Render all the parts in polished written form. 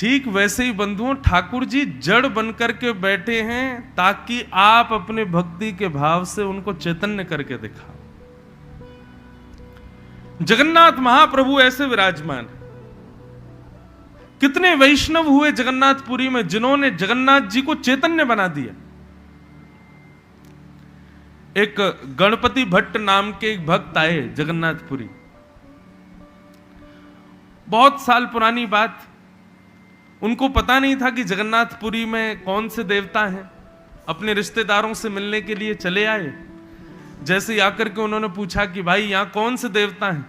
ठीक वैसे ही बंधुओं ठाकुर जी जड़ बनकर के बैठे हैं ताकि आप अपने भक्ति के भाव से उनको चैतन्य करके दिखाओ। जगन्नाथ महाप्रभु ऐसे विराजमान है। कितने वैष्णव हुए जगन्नाथपुरी में जिन्होंने जगन्नाथ जी को चैतन्य बना दिया। एक गणपति भट्ट नाम के एक भक्त आए जगन्नाथपुरी, बहुत साल पुरानी बात। उनको पता नहीं था कि जगन्नाथपुरी में कौन से देवता हैं। अपने रिश्तेदारों से मिलने के लिए चले आए। जैसे ही आकर के उन्होंने पूछा कि भाई यहां कौन से देवता हैं,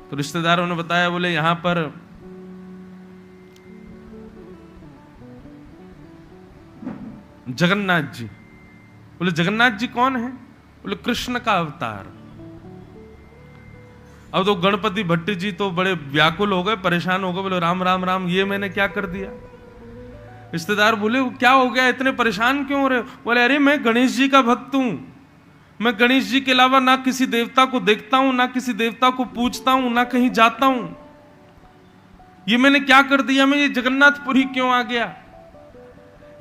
तो रिश्तेदारों ने बताया, बोले यहां पर जगन्नाथ जी। बोले जगन्नाथ जी कौन है? बोले कृष्ण का अवतार। अब तो गणपति भट्ट जी तो बड़े व्याकुल हो गए, परेशान हो गए। बोले राम राम राम, ये मैंने क्या कर दिया? रिश्तेदार बोले क्या हो गया, इतने परेशान क्यों हो रहे? बोले अरे मैं गणेश जी का भक्त हूं। मैं गणेश जी के अलावा ना किसी देवता को देखता हूं, ना किसी देवता को पूजता हूं, ना कहीं जाता हूं। ये मैंने क्या कर दिया? मैं ये जगन्नाथपुरी क्यों आ गया?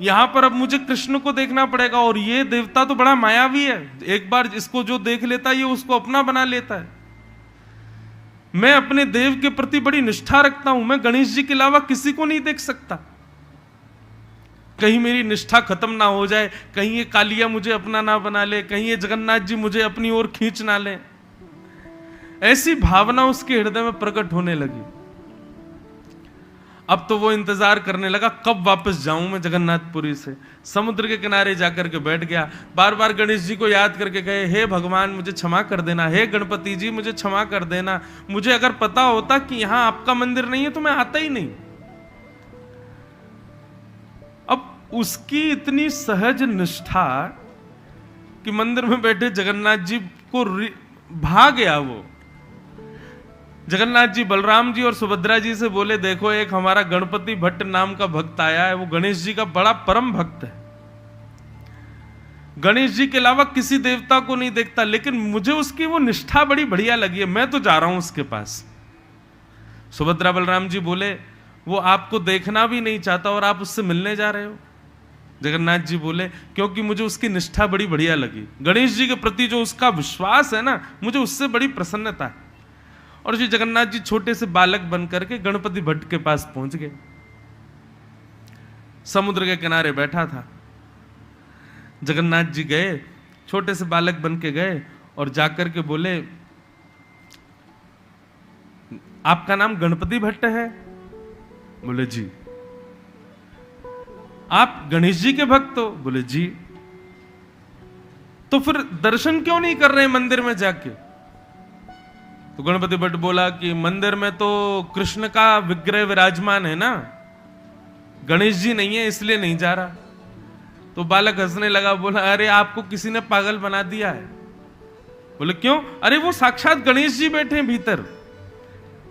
यहां पर अब मुझे कृष्ण को देखना पड़ेगा। और ये देवता तो बड़ा मायावी है, एक बार इसको जो देख लेता है ये उसको अपना बना लेता है। मैं अपने देव के प्रति बड़ी निष्ठा रखता हूं। मैं गणेश जी के अलावा किसी को नहीं देख सकता। कहीं मेरी निष्ठा खत्म ना हो जाए, कहीं ये कालिया मुझे अपना ना बना ले, कहीं ये जगन्नाथ जी मुझे अपनी ओर खींच ना ले। ऐसी भावना उसके हृदय में प्रकट होने लगी। अब तो वो इंतजार करने लगा कब वापस जाऊं मैं जगन्नाथपुरी से। समुद्र के किनारे जाकर के बैठ गया। बार बार गणेश जी को याद करके गए, हे भगवान मुझे क्षमा कर देना, हे गणपति जी मुझे क्षमा कर देना। मुझे अगर पता होता कि यहां आपका मंदिर नहीं है तो मैं आता ही नहीं। अब उसकी इतनी सहज निष्ठा कि मंदिर में बैठे जगन्नाथ जी को भा गया। वो जगन्नाथ जी बलराम जी और सुभद्रा जी से बोले, देखो एक हमारा गणपति भट्ट नाम का भक्त आया है, वो गणेश जी का बड़ा परम भक्त है। गणेश जी के अलावा किसी देवता को नहीं देखता, लेकिन मुझे उसकी वो निष्ठा बड़ी बढ़िया लगी है, मैं तो जा रहा हूं उसके पास। सुभद्रा बलराम जी बोले, वो आपको देखना भी नहीं चाहता और आप उससे मिलने जा रहे हो? जगन्नाथ जी बोले, क्योंकि मुझे उसकी निष्ठा बड़ी बढ़िया लगी। गणेश जी के प्रति जो उसका विश्वास है ना, मुझे उससे बड़ी प्रसन्नता है। और जी जगन्नाथ जी छोटे से बालक बन करके गणपति भट्ट के पास पहुंच गए। समुद्र के किनारे बैठा था। जगन्नाथ जी गए, छोटे से बालक बन के गए और जाकर के बोले, आपका नाम गणपति भट्ट है? बोले जी। आप गणेश जी के भक्त हो? बोले जी। तो फिर दर्शन क्यों नहीं कर रहे मंदिर में जाके? तो गणपति भट्ट बोला कि मंदिर में तो कृष्ण का विग्रह विराजमान है ना, गणेश जी नहीं है, इसलिए नहीं जा रहा। तो बालक हंसने लगा, बोला अरे आपको किसी ने पागल बना दिया है। बोले क्यों? अरे वो साक्षात गणेश जी बैठे हैं भीतर।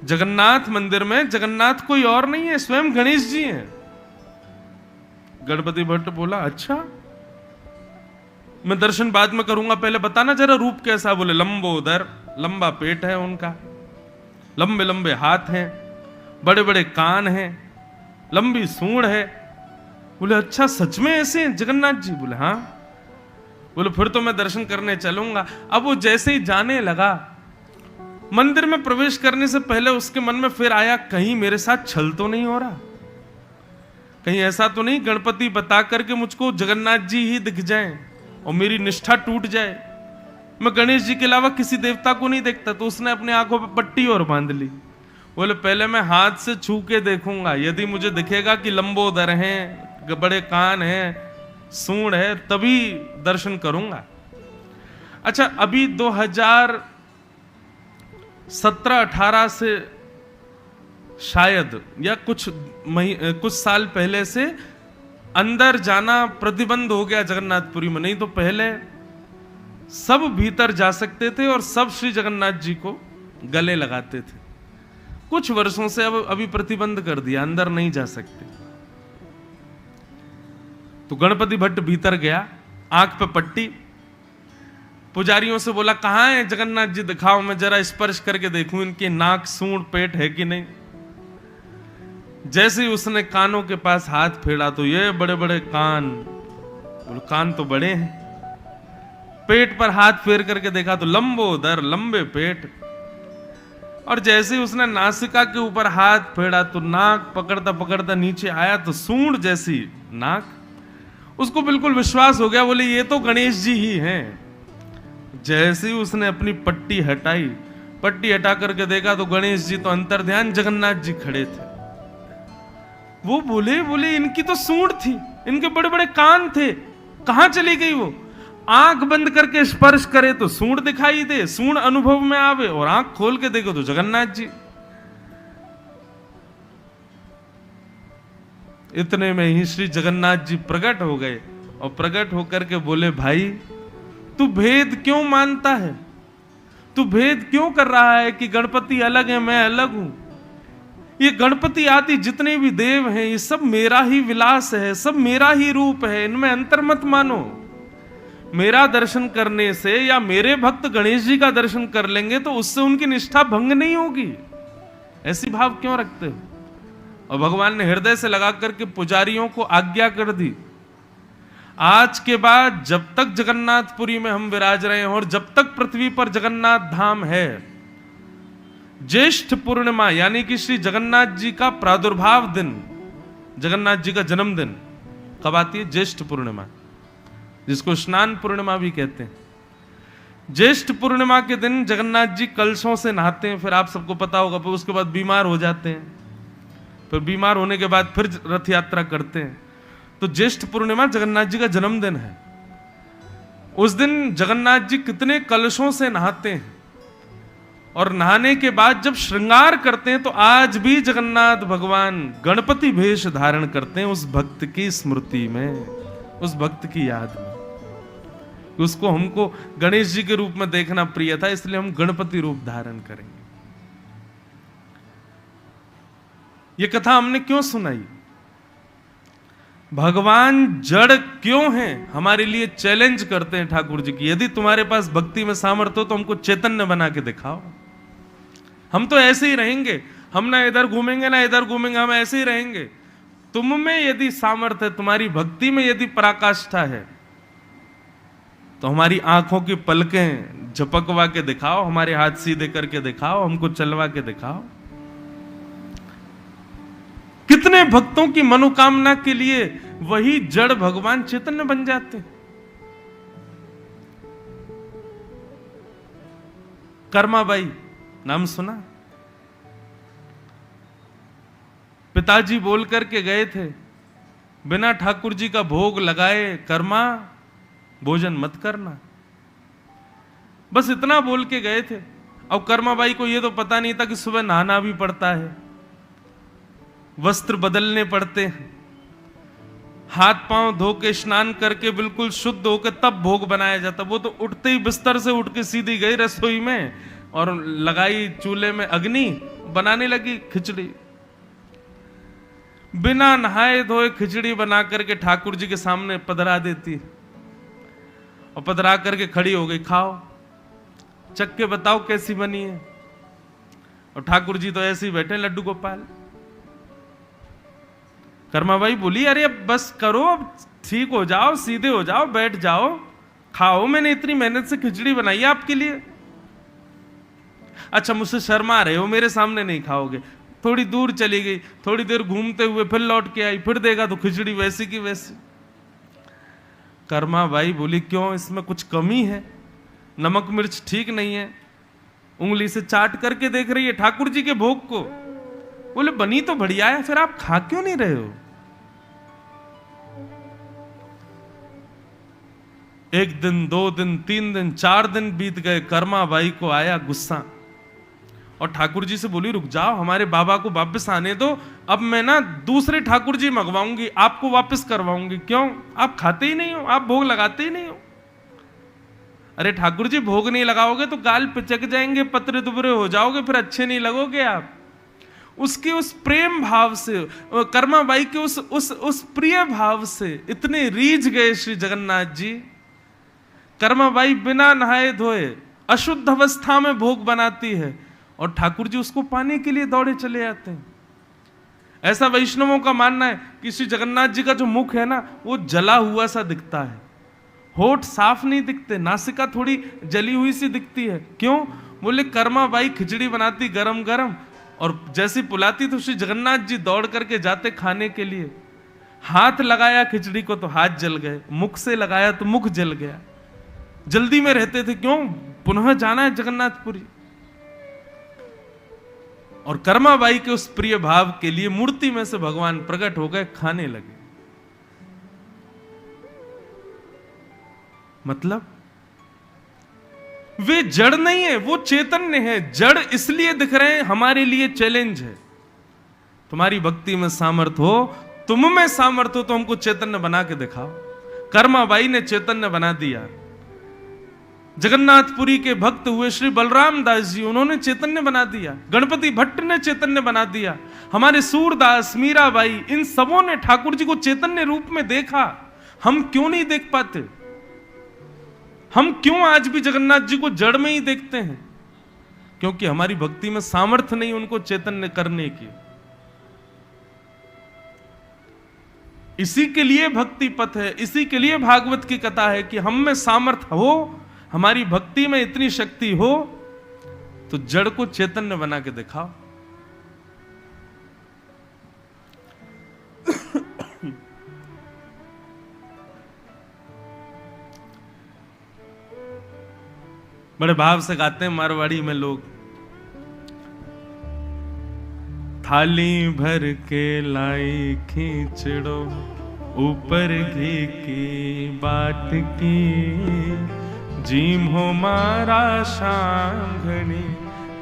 जगन्नाथ मंदिर में जगन्नाथ कोई और नहीं है, स्वयं गणेश जी हैं। गणपति भट्ट बोला अच्छा, मैं दर्शन बाद में करूंगा, पहले बताना जरा रूप कैसा। बोले लंबोदर, लंबा पेट है उनका, लंबे लंबे हाथ हैं, बड़े बड़े कान हैं, लंबी सूंड है। बोले अच्छा सच में ऐसे हैं जगन्नाथ जी? बोले हाँ। बोले फिर तो मैं दर्शन करने चलूंगा। अब वो जैसे ही जाने लगा, मंदिर में प्रवेश करने से पहले उसके मन में फिर आया, कहीं मेरे साथ छल तो नहीं हो रहा, कहीं ऐसा तो नहीं गणपति बता करके मुझको जगन्नाथ जी ही दिख जाएं और मेरी निष्ठा टूट जाए। मैं गणेश जी के अलावा किसी देवता को नहीं देखता। तो उसने अपने आंखों पे पट्टी और बांध ली। बोले पहले मैं हाथ से छू के देखूंगा, यदि मुझे दिखेगा कि लंबोदर हैं, बड़े कान हैं, सूंड है, तभी दर्शन करूंगा। अच्छा अभी 2017-18 से शायद या कुछ साल पहले से अंदर जाना प्रतिबंध हो गया जगन्नाथपुरी में। नहीं तो पहले सब भीतर जा सकते थे और सब श्री जगन्नाथ जी को गले लगाते थे। कुछ वर्षों से अब अभी प्रतिबंध कर दिया, अंदर नहीं जा सकते। तो गणपति भट्ट भीतर गया, आंख पे पट्टी, पुजारियों से बोला कहां है जगन्नाथ जी, दिखाओ, मैं जरा स्पर्श करके देखूं इनके नाक सूंड पेट है कि नहीं। जैसे ही उसने कानों के पास हाथ फेरा तो ये बड़े बड़े कान, बोले कान तो बड़े हैं। पेट पर हाथ फेर करके देखा तो लंबोदर, लंबे पेट। और जैसे ही उसने नासिका के ऊपर हाथ फेरा तो नाक पकड़ता पकड़ता नीचे आया तो सूंड जैसी नाक। उसको बिल्कुल विश्वास हो गया, बोले ये तो गणेश जी ही हैं। जैसे ही उसने अपनी पट्टी हटाई, पट्टी हटा करके देखा तो गणेश जी तो अंतर्ध्यान जगन्नाथ जी खड़े थे। वो बोले इनकी तो सूंड थी, इनके बड़े बड़े कान थे, कहां चली गई वो? आंख बंद करके स्पर्श करे तो सूंड दिखाई दे, सूंड अनुभव में आवे, और आंख खोल के देखो तो जगन्नाथ जी। इतने में ही श्री जगन्नाथ जी प्रकट हो गए और प्रकट होकर के बोले, भाई तू भेद क्यों मानता है? तू भेद क्यों कर रहा है कि गणपति अलग है, मैं अलग हूं? ये गणपति आदि जितने भी देव हैं ये सब मेरा ही विलास है, सब मेरा ही रूप है, इनमें अंतर मत मानो। मेरा दर्शन करने से या मेरे भक्त गणेश जी का दर्शन कर लेंगे तो उससे उनकी निष्ठा भंग नहीं होगी। ऐसी भाव क्यों रखते हो? और भगवान ने हृदय से लगा करके पुजारियों को आज्ञा कर दी, आज के बाद जब तक जगन्नाथपुरी में हम विराज रहे हैं और जब तक पृथ्वी पर जगन्नाथ धाम है, ज्येष्ठ पूर्णिमा यानी कि श्री जगन्नाथ जी का प्रादुर्भाव दिन, जगन्नाथ जी का जन्मदिन कब आती है? ज्येष्ठ पूर्णिमा, जिसको स्नान पूर्णिमा भी कहते हैं। ज्येष्ठ पूर्णिमा के दिन जगन्नाथ जी कलशों से नहाते हैं, फिर आप सबको पता होगा, फिर उसके बाद बीमार हो जाते हैं, फिर बीमार होने के बाद फिर रथ यात्रा करते हैं। तो ज्येष्ठ पूर्णिमा जगन्नाथ जी का जन्मदिन है। उस दिन जगन्नाथ जी कितने कलशों से नहाते हैं, और नहाने के बाद जब श्रृंगार करते हैं तो आज भी जगन्नाथ भगवान गणपति भेष धारण करते हैं, उस भक्त की स्मृति में, उस भक्त की याद में। उसको हमको गणेश जी के रूप में देखना प्रिय था, इसलिए हम गणपति रूप धारण करेंगे। ये कथा हमने क्यों सुनाई? भगवान जड़ क्यों हैं हमारे लिए चैलेंज करते हैं ठाकुर जी की, यदि तुम्हारे पास भक्ति में सामर्थ्य हो तो हमको चैतन्य बना के दिखाओ। हम तो ऐसे ही रहेंगे, हम ना इधर घूमेंगे ना इधर घूमेंगे, हम ऐसे ही रहेंगे। तुम में यदि सामर्थ्य है, तुम्हारी भक्ति में यदि पराकाष्ठा है, तो हमारी आंखों की पलकें झपकवा के दिखाओ, हमारे हाथ सीधे करके दिखाओ, हमको चलवा के दिखाओ। कितने भक्तों की मनोकामना के लिए वही जड़ भगवान चैतन्य बन जाते। कर्माबाई नाम सुना? पिताजी बोल करके गए थे, बिना ठाकुर जी का भोग लगाए कर्मा भोजन मत करना, बस इतना बोल के गए थे। अब कर्माबाई को यह तो पता नहीं था कि सुबह नहाना भी पड़ता है, वस्त्र बदलने पड़ते हैं, हाथ पांव धो के स्नान करके बिल्कुल शुद्ध होकर तब भोग बनाया जाता। वो तो उठते ही बिस्तर से उठ के सीधी गई रसोई में और लगाई चूल्हे में अग्नि, बनाने लगी खिचड़ी। बिना नहाए धोए खिचड़ी बना करके ठाकुर जी के सामने पधरा देती और पधरा करके खड़ी हो गई, खाओ, चख के बताओ कैसी बनी है। और ठाकुर जी तो ऐसे ही बैठे लड्डू गोपाल। कर्माबाई बोली, अरे अब बस करो, अब ठीक हो जाओ, सीधे हो जाओ, बैठ जाओ, खाओ, मैंने इतनी मेहनत से खिचड़ी बनाई है आपके लिए। अच्छा मुझसे शर्मा रहे हो, मेरे सामने नहीं खाओगे। थोड़ी दूर चली गई, थोड़ी देर घूमते हुए फिर लौट के आई, फिर देखा तो खिचड़ी वैसी की वैसी। कर्माबाई बोली, क्यों, इसमें कुछ कमी है? नमक मिर्च ठीक नहीं है? उंगली से चाट करके देख रही है ठाकुर जी के भोग को। बोले बनी तो बढ़िया है, फिर आप खा क्यों नहीं रहे हो? एक दिन, 2 दिन, 3 दिन, 4 दिन बीत गए। कर्माबाई को आया गुस्सा और ठाकुर जी से बोली, रुक जाओ, हमारे बाबा को वापस आने दो, अब मैं ना दूसरे ठाकुर जी मंगवाऊंगी, आपको वापस करवाऊंगी। क्यों? आप खाते ही नहीं हो, आप भोग लगाते ही नहीं हो। अरे ठाकुर जी भोग नहीं लगाओगे तो गाल पिचक जाएंगे, पतरे दुबरे हो जाओगे, फिर अच्छे नहीं लगोगे आप। उसके उस प्रेम भाव से, कर्माबाई के उस प्रिय भाव से इतने रीझ गए श्री जगन्नाथ जी। कर्माबाई बिना नहाए धोए अशुद्ध अवस्था में भोग बनाती है और ठाकुर जी उसको पाने के लिए दौड़े चले आते हैं। ऐसा वैष्णवों का मानना है कि श्री जगन्नाथ जी का जो मुख है ना, वो जला हुआ सा दिखता है, होठ साफ नहीं दिखते, नासिका थोड़ी जली हुई सी दिखती है। क्यों? बोले कर्मा बाई खिचड़ी बनाती गरम गरम, और जैसी पुलाती तो श्री जगन्नाथ जी दौड़ करके जाते खाने के लिए। हाथ लगाया खिचड़ी को तो हाथ जल गए, मुख से लगाया तो मुख जल गया। जल्दी में रहते थे, क्यों? पुनः जाना है जगन्नाथपुरी। और कर्माबाई के उस प्रिय भाव के लिए मूर्ति में से भगवान प्रकट हो गए, खाने लगे। मतलब वे जड़ नहीं है, वो चैतन्य है। जड़ इसलिए दिख रहे हैं, हमारे लिए चैलेंज है। तुम्हारी भक्ति में सामर्थ हो, तुम में सामर्थ हो, तो हमको चैतन्य बना के दिखाओ। कर्माबाई ने चैतन्य बना दिया। जगन्नाथपुरी के भक्त हुए श्री बलराम दास जी, उन्होंने चैतन्य बना दिया। गणपति भट्ट ने चैतन्य बना दिया। हमारे सूरदास, मीराबाई, इन सबों ने ठाकुर जी को चैतन्य रूप में देखा। हम क्यों नहीं देख पाते? हम क्यों आज भी जगन्नाथ जी को जड़ में ही देखते हैं? क्योंकि हमारी भक्ति में सामर्थ्य नहीं उनको चैतन्य करने की। इसी के लिए भक्ति पथ है, इसी के लिए भागवत की कथा है कि हम में सामर्थ्य हो, हमारी भक्ति में इतनी शक्ति हो, तो जड़ को चैतन्य बना के दिखाओ। बड़े भाव से गाते हैं मारवाड़ी में लोग। थाली भर के लाई खींचड़ो, ऊपर घी की बाट की, जीम हो मारा शाम घनी,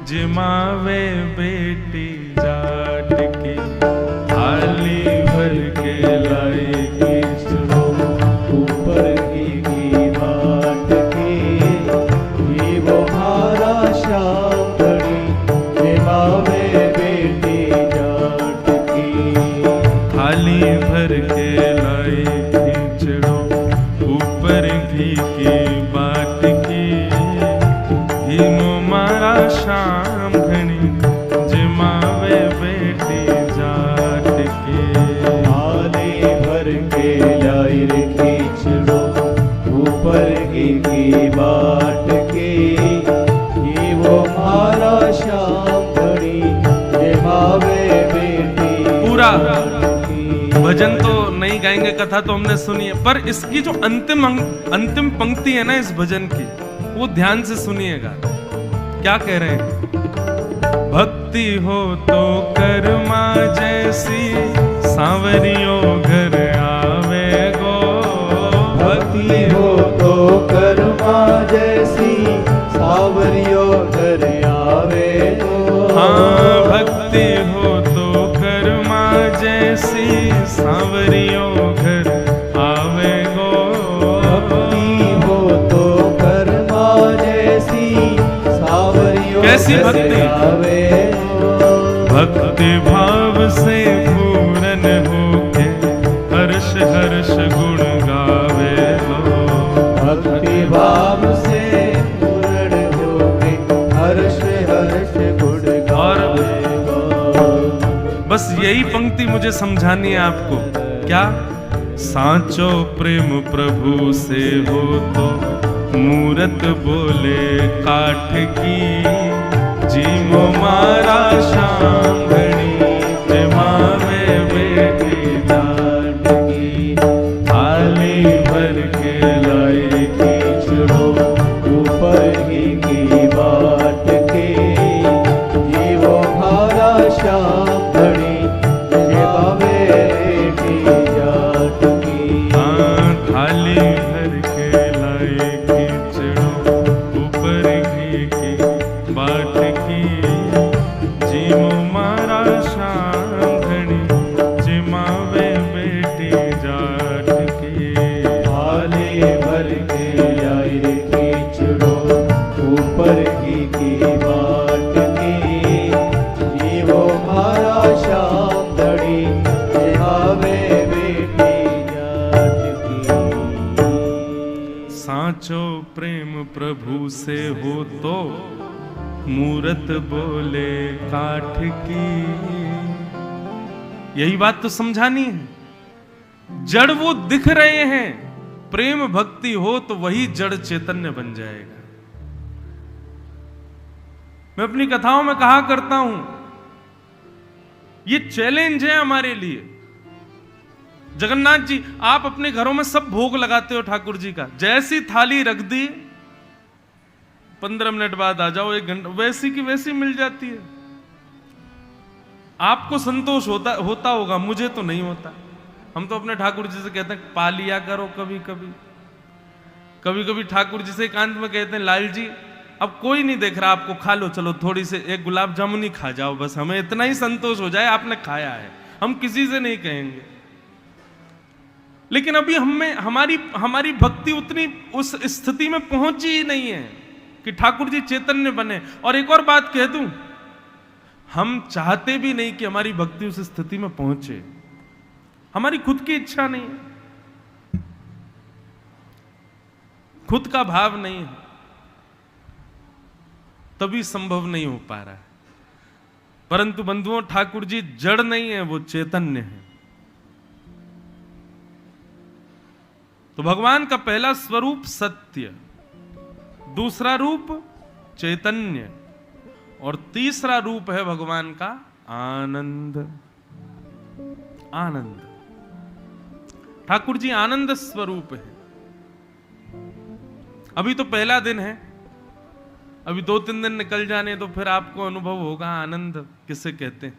जिमावे बेटी जाट की। थाली भर के लाई खींचड़ो, ऊपर घी की बाट की, जीम हो मारा शाम घनी, जिमावे बेटी जाट की। थाली भर के लाई खींचड़ो, ऊपर घी की बाट की, घीमो मारा शाम घनी, जिमावे बेटी जाट की। थाली भर के लाई रे खींचड़ो, ऊपर घी की बाट की, घीमो मारा शाम घनी, जिमावे बेटी। पूरा भजन तो नहीं गाएंगे, कथा तो हमने सुनी है, पर इसकी जो अंतिम पंक्ति है ना इस भजन की, वो ध्यान से सुनिएगा। क्या कह रहे हैं? भक्ति हो तो कर्मा जैसी, सांवरियों घर आवे गो। भक्ति हो तो कर्मा जैसी, सांवरियों घर आवे गो। हाँ, भक्ति हो तो कर्मा जैसी, सांवरियों घर आवे गो। भक्ति हो तो कर्मा जैसी, सांवरियों कैसी भक्ति आवे गो। भक्ति भाव से पूरन होके, हर्ष हर्ष गुण गावे लो। भक्ति भाव से पूरन होके, हर्ष हर्ष गुण गावे लो। बस यही पंक्ति मुझे समझानी है आपको। क्या? सांचो प्रेम प्रभु से हो तो, मूरत बोले काठ की, जीमो मारा शाम घनी, जिमावे बेटी जाट की। थाली भर के लाई खींचड़ो, ऊपर घी की बाट की, जीवो मारा शाम घनी, जिमावे बेटी जाट की। थाली भर के लाई खींचड़ो, ऊपर घी की बाट की, जीमो मारा शाम घनी, जिमावे बेटी जाट की। थाली भर के लाई खींचड़ो, ऊपर घी की बाट की, जीवो मारा शाम घनी, जिमावे बेटी जाट की। सांचो प्रेम प्रभु से हो तो, मूरत बोले काठ की। यही बात तो समझानी है। जड़ वो दिख रहे हैं, प्रेम भक्ति हो तो वही जड़ चैतन्य बन जाएगा। मैं अपनी कथाओं में कहा करता हूं, ये चैलेंज है हमारे लिए। जगन्नाथ जी, आप अपने घरों में सब भोग लगाते हो ठाकुर जी का, जैसी थाली रख दी 15 मिनट बाद आ जाओ, 1 घंटा, वैसी की वैसी मिल जाती है। आपको संतोष होता होगा, मुझे तो नहीं होता। हम तो अपने ठाकुर जी से कहते हैं पा लिया करो कभी कभी। कभी कभी ठाकुर जी से एकांत में कहते हैं लाल जी अब कोई नहीं देख रहा आपको, खा लो, चलो थोड़ी से 1 गुलाब जामुन ही खा जाओ, बस हमें इतना ही संतोष हो जाए आपने खाया है, हम किसी से नहीं कहेंगे। लेकिन अभी हमें हमारी भक्ति उतनी उस स्थिति में पहुंची ही नहीं है कि ठाकुर जी चैतन्य बने। और एक और बात कह दूं, हम चाहते भी नहीं कि हमारी भक्ति उस स्थिति में पहुंचे, हमारी खुद की इच्छा नहीं है, खुद का भाव नहीं है, तभी संभव नहीं हो पा रहा है। परंतु बंधुओं, ठाकुर जी जड़ नहीं है, वो चैतन्य है। तो भगवान का पहला स्वरूप सत्य, दूसरा रूप चैतन्य, और तीसरा रूप है भगवान का आनंद। आनंद, ठाकुर जी आनंद स्वरूप है। अभी तो पहला दिन है, अभी 2-3 दिन निकल जाने तो फिर आपको अनुभव होगा आनंद किसे कहते हैं।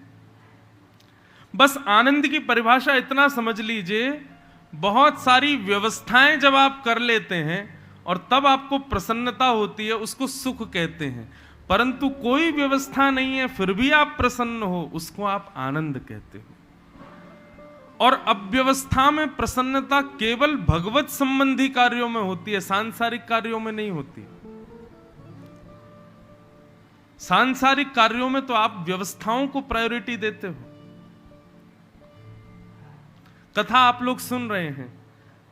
बस आनंद की परिभाषा इतना समझ लीजिए, बहुत सारी व्यवस्थाएं जब आप कर लेते हैं और तब आपको प्रसन्नता होती है, उसको सुख कहते हैं। परंतु कोई व्यवस्था नहीं है फिर भी आप प्रसन्न हो, उसको आप आनंद कहते हो। और अव्यवस्था में प्रसन्नता केवल भगवत संबंधी कार्यों में होती है, सांसारिक कार्यों में नहीं होती। सांसारिक कार्यों में तो आप व्यवस्थाओं को प्रायोरिटी देते हो। कथा आप लोग सुन रहे हैं,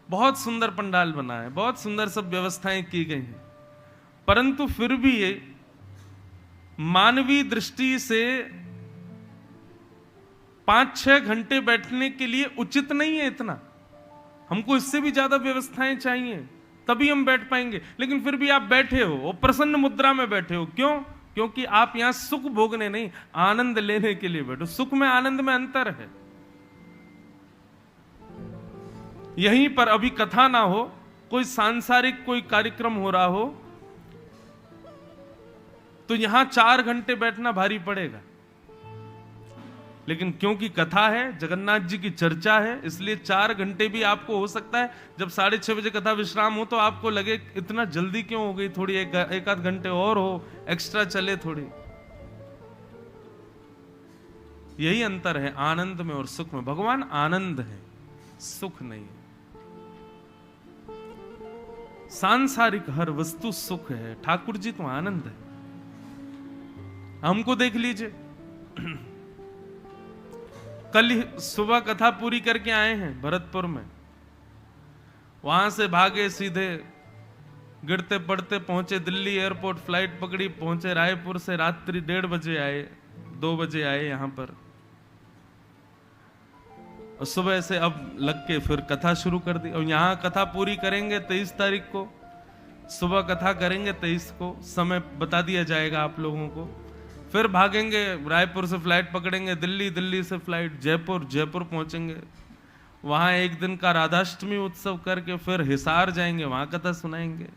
बहुत सुंदर पंडाल बना है, बहुत सुंदर सब व्यवस्थाएं की गई हैं, परंतु फिर भी ये मानवीय दृष्टि से 5-6 घंटे बैठने के लिए उचित नहीं है। इतना हमको इससे भी ज्यादा व्यवस्थाएं चाहिए, तभी हम बैठ पाएंगे। लेकिन फिर भी आप बैठे हो और प्रसन्न मुद्रा में बैठे हो, क्यों? क्योंकि आप यहां सुख भोगने नहीं, आनंद लेने के लिए बैठो। सुख में आनंद में अंतर है। यहीं पर अभी कथा ना हो, कोई सांसारिक कोई कार्यक्रम हो रहा हो, तो यहां 4 घंटे बैठना भारी पड़ेगा। लेकिन क्योंकि कथा है, जगन्नाथ जी की चर्चा है, इसलिए 4 घंटे भी आपको हो सकता है। जब 6:30 बजे कथा विश्राम हो तो आपको लगे इतना जल्दी क्यों हो गई, थोड़ी एक आध घंटे और हो, एक्स्ट्रा चले थोड़ी। यही अंतर है आनंद में और सुख में। भगवान आनंद है, सुख नहीं है। सांसारिक हर वस्तु सुख है, ठाकुर जी तो आनंद है। हमको देख लीजिए, कल ही सुबह कथा पूरी करके आए हैं भरतपुर में, वहां से भागे सीधे गिरते पड़ते पहुंचे दिल्ली एयरपोर्ट, फ्लाइट पकड़ी, पहुंचे रायपुर से रात्रि 1:30 बजे आए, 2 बजे आए यहां पर, और सुबह से अब लग के फिर कथा शुरू कर दी। और यहां कथा पूरी करेंगे 23 तारीख को, सुबह कथा करेंगे 23 को, समय बता दिया जाएगा आप लोगों को। फिर भागेंगे, रायपुर से फ्लाइट पकड़ेंगे दिल्ली, दिल्ली से फ्लाइट जयपुर, जयपुर पहुंचेंगे, वहां 1 दिन का राधाष्टमी उत्सव करके फिर हिसार जाएंगे, वहां कथा सुनाएंगे।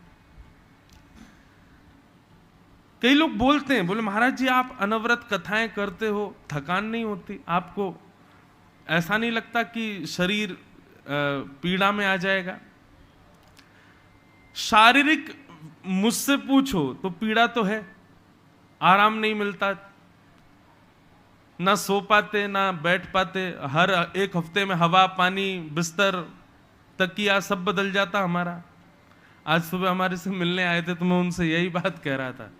कई लोग बोलते हैं, बोले महाराज जी आप अनवरत कथाएं करते हो, थकान नहीं होती आपको? ऐसा नहीं लगता कि शरीर पीड़ा में आ जाएगा? शारीरिक मुझसे पूछो तो पीड़ा तो है, आराम नहीं मिलता, ना सो पाते ना बैठ पाते, हर 1 हफ्ते में हवा पानी बिस्तर तकिया सब बदल जाता हमारा। आज सुबह हमारे से मिलने आए थे तो मैं उनसे यही बात कह रहा था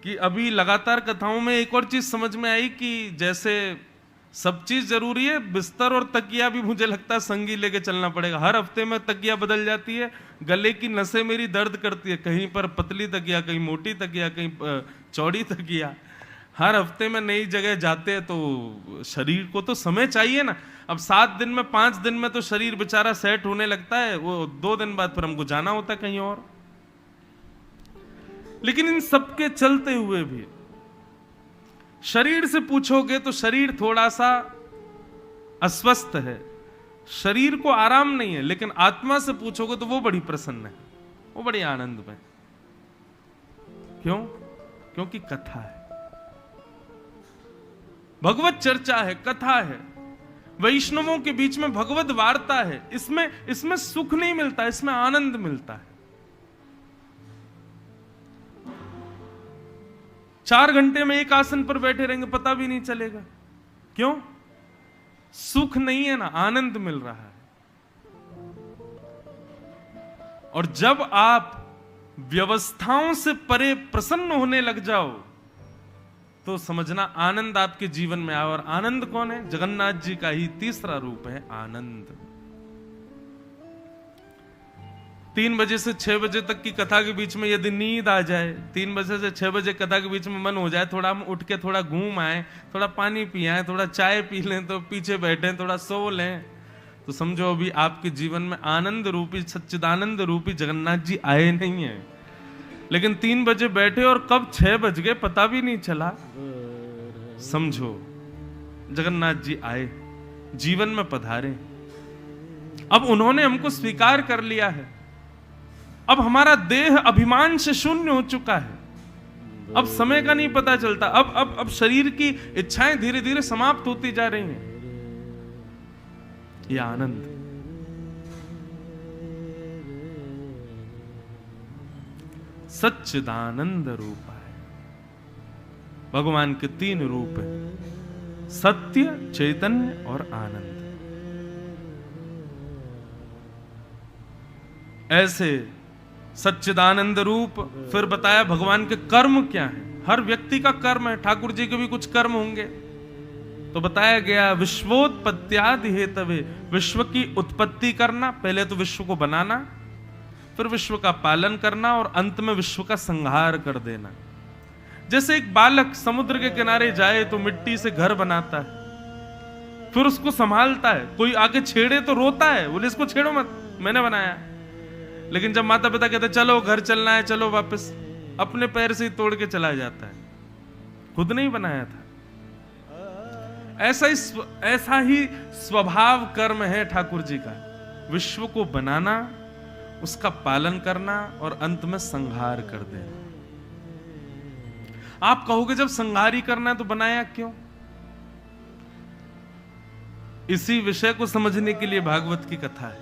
कि अभी लगातार कथाओं में एक और चीज समझ में आई कि जैसे सब चीज जरूरी है, बिस्तर और तकिया भी मुझे लगता है संगी लेके चलना पड़ेगा। हर हफ्ते में तकिया बदल जाती है, गले की नसें मेरी दर्द करती है, कहीं पर पतली तकिया, कहीं मोटी तकिया, कहीं चौड़ी तकिया। हर हफ्ते में नई जगह जाते हैं तो शरीर को तो समय चाहिए ना। अब 7 दिन में 5 दिन में तो शरीर बेचारा सेट होने लगता है, वो 2 दिन बाद फिर हमको जाना होता है कहीं और। लेकिन इन सबके चलते हुए भी शरीर से पूछोगे तो शरीर थोड़ा सा अस्वस्थ है, शरीर को आराम नहीं है। लेकिन आत्मा से पूछोगे तो वो बड़ी प्रसन्न है, वो बड़ी आनंद में। क्यों? क्योंकि कथा है, भगवत चर्चा है, कथा है, वैष्णवों के बीच में भगवत वार्ता है। इसमें सुख नहीं मिलता, इसमें आनंद मिलता है। 4 घंटे में एक आसन पर बैठे रहेंगे, पता भी नहीं चलेगा। क्यों? सुख नहीं है ना, आनंद मिल रहा है। और जब आप व्यवस्थाओं से परे प्रसन्न होने लग जाओ तो समझना आनंद आपके जीवन में आए। और आनंद कौन है? जगन्नाथ जी का ही तीसरा रूप है आनंद। 3 बजे से 6 बजे तक की कथा के बीच में यदि नींद आ जाए, 3 बजे से 6 बजे कथा के बीच में मन हो जाए थोड़ा हम उठ के थोड़ा घूम आए, थोड़ा पानी पी आए, थोड़ा चाय पी लें, तो पीछे बैठे थोड़ा सो लें, तो समझो अभी आपके जीवन में आनंद रूपी, सच्चिदानंद रूपी जगन्नाथ जी आए नहीं है। लेकिन 3 बजे बैठे और कब 6 बज गए पता भी नहीं चला, समझो जगन्नाथ जी आए, जीवन में पधारे। अब उन्होंने हमको स्वीकार कर लिया है। अब हमारा देह अभिमान से शून्य हो चुका है। अब समय का नहीं पता चलता। अब शरीर की इच्छाएं धीरे धीरे समाप्त होती जा रही हैं। यह आनंद, सच्चिदानंद रूप है। भगवान के 3 रूप है, सत्य, चैतन्य और आनंद। ऐसे सच्चिदानंद रूप। फिर बताया भगवान के कर्म क्या है। हर व्यक्ति का कर्म है, ठाकुर जी के भी कुछ कर्म होंगे। तो बताया गया विश्वोत्पत्त्यादि हेतवे, विश्व की उत्पत्ति करना, पहले तो विश्व को बनाना, फिर विश्व का पालन करना और अंत में विश्व का संहार कर देना। जैसे एक बालक समुद्र के किनारे जाए तो मिट्टी से घर बनाता है, फिर उसको संभालता है। कोई आके छेड़े तो रोता है, बोले इसको छेड़ो मत, मैंने बनाया। लेकिन जब माता पिता कहते चलो घर चलना है, चलो वापस, अपने पैर से ही तोड़ के चला जाता है, खुद नहीं बनाया था। ऐसा ही स्वभाव कर्म है ठाकुर जी का, विश्व को बनाना, उसका पालन करना और अंत में संहार कर देना। आप कहोगे जब संहार ही करना है तो बनाया क्यों? इसी विषय को समझने के लिए भागवत की कथा है।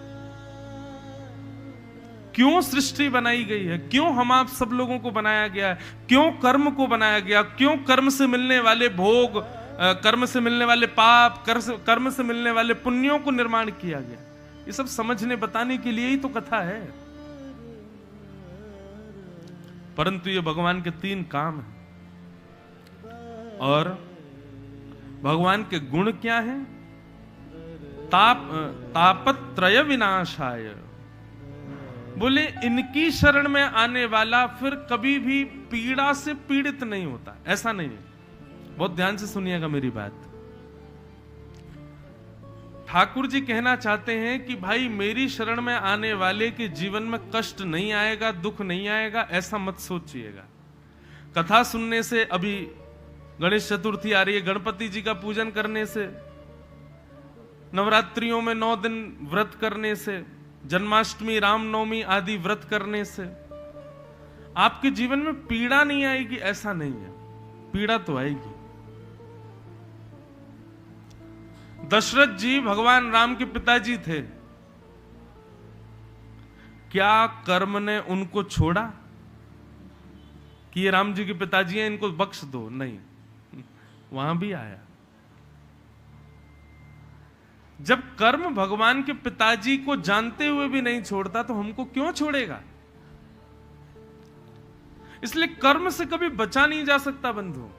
क्यों सृष्टि बनाई गई है, क्यों हम आप सब लोगों को बनाया गया है, क्यों कर्म को बनाया गया, क्यों कर्म से मिलने वाले भोग, कर्म से मिलने वाले पाप, कर्म से मिलने वाले पुण्यों को निर्माण किया गया, ये सब समझने बताने के लिए ही तो कथा है। परंतु ये भगवान के 3 काम हैं। और भगवान के गुण क्या हैं? तापत्रय विनाशाय, बोले इनकी शरण में आने वाला फिर कभी भी पीड़ा से पीड़ित नहीं होता। ऐसा नहीं है, बहुत ध्यान से सुनिएगा मेरी बात। ठाकुर जी कहना चाहते हैं कि भाई मेरी शरण में आने वाले के जीवन में कष्ट नहीं आएगा, दुख नहीं आएगा, ऐसा मत सोचिएगा। कथा सुनने से, अभी गणेश चतुर्थी आ रही है, गणपति जी का पूजन करने से, नवरात्रियों में 9 दिन व्रत करने से, जन्माष्टमी, रामनवमी आदि व्रत करने से आपके जीवन में पीड़ा नहीं आएगी, ऐसा नहीं है। पीड़ा तो आएगी। दशरथ जी भगवान राम के पिताजी थे, क्या कर्म ने उनको छोड़ा कि ये राम जी के पिताजी हैं, इनको बख्श दो? नहीं, वहां भी आया। जब कर्म भगवान के पिताजी को जानते हुए भी नहीं छोड़ता तो हमको क्यों छोड़ेगा? इसलिए कर्म से कभी बचा नहीं जा सकता बंधु।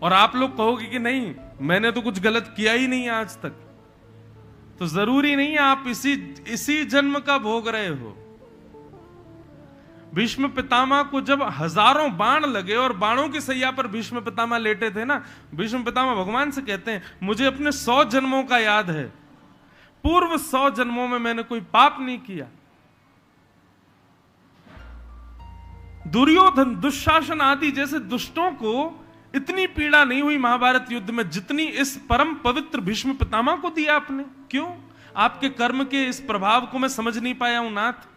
और आप लोग कहोगे कि नहीं मैंने तो कुछ गलत किया ही नहीं आज तक, तो जरूरी नहीं है आप इसी जन्म का भोग रहे हो। भीष्म पितामह को जब हजारों बाण लगे और बाणों की सैया पर भीष्म पितामह लेटे थे ना, भीष्म पितामह भगवान से कहते हैं, मुझे अपने 100 जन्मों का याद है, पूर्व 100 जन्मों में मैंने कोई पाप नहीं किया। दुर्योधन, दुशासन आदि जैसे दुष्टों को इतनी पीड़ा नहीं हुई महाभारत युद्ध में जितनी इस परम पवित्र भीष्म पितामह को दिया आपने। क्यों? आपके कर्म के इस प्रभाव को मैं समझ नहीं पाया हूं नाथ।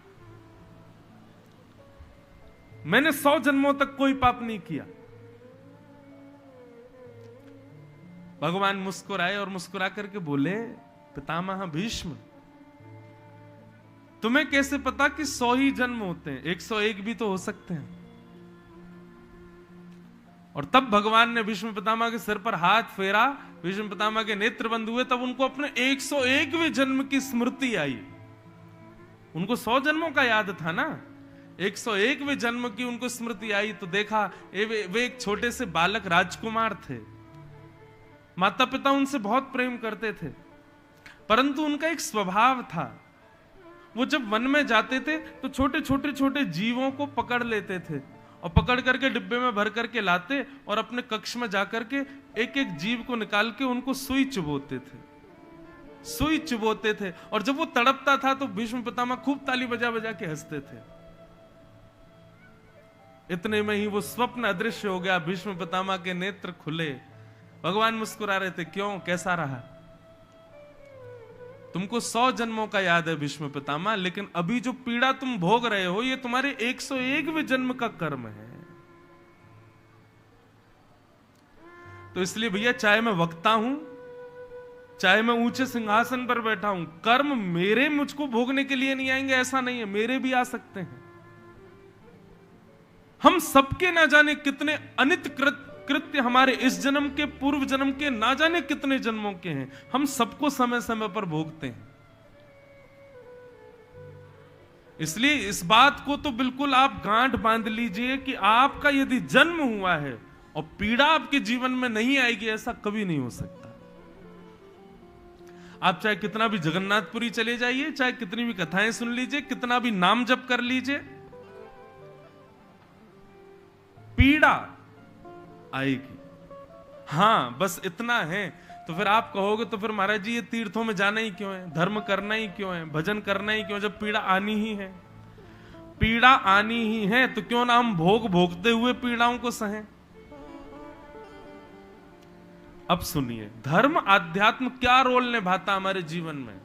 मैंने 100 जन्मों तक कोई पाप नहीं किया। भगवान मुस्कुराए और मुस्कुरा करके बोले, पितामह भीष्म, तुम्हें कैसे पता कि 100 ही जन्म होते हैं? 101 भी तो हो सकते हैं। और तब भगवान ने भीष्म पितामह के सिर पर हाथ फेरा, भीष्म पितामह के नेत्र बंद हुए, तब उनको अपने 101वें जन्म की स्मृति आई। उनको 100 जन्मों का याद था ना, 101वें जन्म की उनको स्मृति आई तो देखा वे एक छोटे से बालक राजकुमार थे। माता पिता उनसे बहुत प्रेम करते थे, परंतु उनका एक स्वभाव था, वो जब वन में जाते थे तो छोटे छोटे छोटे जीवों को पकड़ लेते थे और पकड़ करके डिब्बे में भर करके लाते और अपने कक्ष में जाकर के एक एक जीव को निकाल के उनको सुई चुभोते थे। और जब वो तड़पता था तो भीष्म पितामह खूब ताली बजा बजा के हंसते थे। इतने में ही वो स्वप्न अदृश्य हो गया, भीष्म पितामह के नेत्र खुले, भगवान मुस्कुरा रहे थे। क्यों? कैसा रहा? तुमको 100 जन्मों का याद है भीष्म पितामह, लेकिन अभी जो पीड़ा तुम भोग रहे हो ये तुम्हारे 101वें जन्म का कर्म है। तो इसलिए भैया, चाहे मैं वक्ता हूं, चाहे मैं ऊंचे सिंहासन पर बैठा हूं, कर्म मेरे मुझको भोगने के लिए नहीं आएंगे ऐसा नहीं है, मेरे भी आ सकते हैं। हम सबके ना जाने कितने अनित कृत्य हमारे इस जन्म के, पूर्व जन्म के, ना जाने कितने जन्मों के हैं, हम सबको समय समय पर भोगते हैं। इसलिए इस बात को तो बिल्कुल आप गांठ बांध लीजिए कि आपका यदि जन्म हुआ है और पीड़ा आपके जीवन में नहीं आएगी, ऐसा कभी नहीं हो सकता। आप चाहे कितना भी जगन्नाथपुरी चले जाइए, चाहे कितनी भी कथाएं सुन लीजिए, कितना भी नाम जप कर लीजिए, पीड़ा आएगी। हां, बस इतना है। तो फिर आप कहोगे, तो फिर महाराज जी ये तीर्थों में जाना ही क्यों है, धर्म करना ही क्यों है, भजन करना ही क्यों, जब पीड़ा आनी ही है? पीड़ा आनी ही है तो क्यों ना हम भोगते हुए पीड़ाओं को सहें। अब सुनिए, धर्म आध्यात्म क्या रोल निभाता हमारे जीवन में।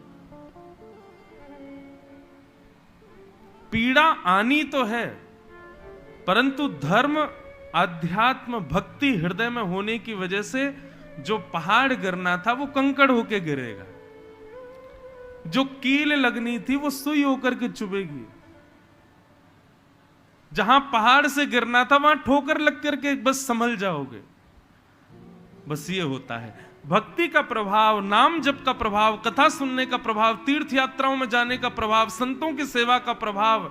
पीड़ा आनी तो है, परंतु धर्म आध्यात्म भक्ति हृदय में होने की वजह से जो पहाड़ गिरना था वो कंकड़ होके गिरेगा, जो कील लगनी थी वो सुई होकर के चुभेगी, जहां पहाड़ से गिरना था वहां ठोकर लग करके बस संभल जाओगे। बस ये होता है भक्ति का प्रभाव, नाम जप का प्रभाव, कथा सुनने का प्रभाव, तीर्थ यात्राओं में जाने का प्रभाव, संतों की सेवा का प्रभाव,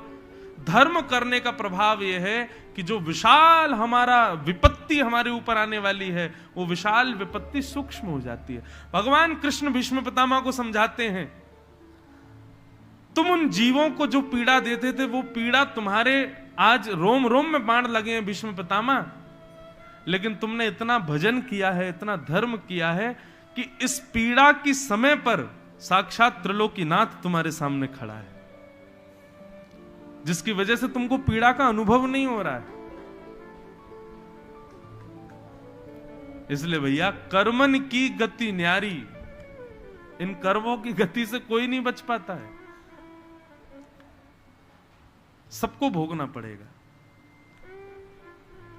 धर्म करने का प्रभाव यह है कि जो विशाल हमारा विपत्ति हमारे ऊपर आने वाली है, वो विशाल विपत्ति सूक्ष्म हो जाती है। भगवान कृष्ण भीष्म पितामह को समझाते हैं, तुम उन जीवों को जो पीड़ा देते थे वो पीड़ा तुम्हारे आज रोम रोम में बाण लगे हैं भीष्म पितामह, लेकिन तुमने इतना भजन किया है, इतना धर्म किया है कि इस पीड़ा की समय पर साक्षात त्रिलोकीनाथ तुम्हारे सामने खड़ा है, जिसकी वजह से तुमको पीड़ा का अनुभव नहीं हो रहा है। इसलिए भैया, कर्मन की गति न्यारी, इन कर्मों की गति से कोई नहीं बच पाता है, सबको भोगना पड़ेगा।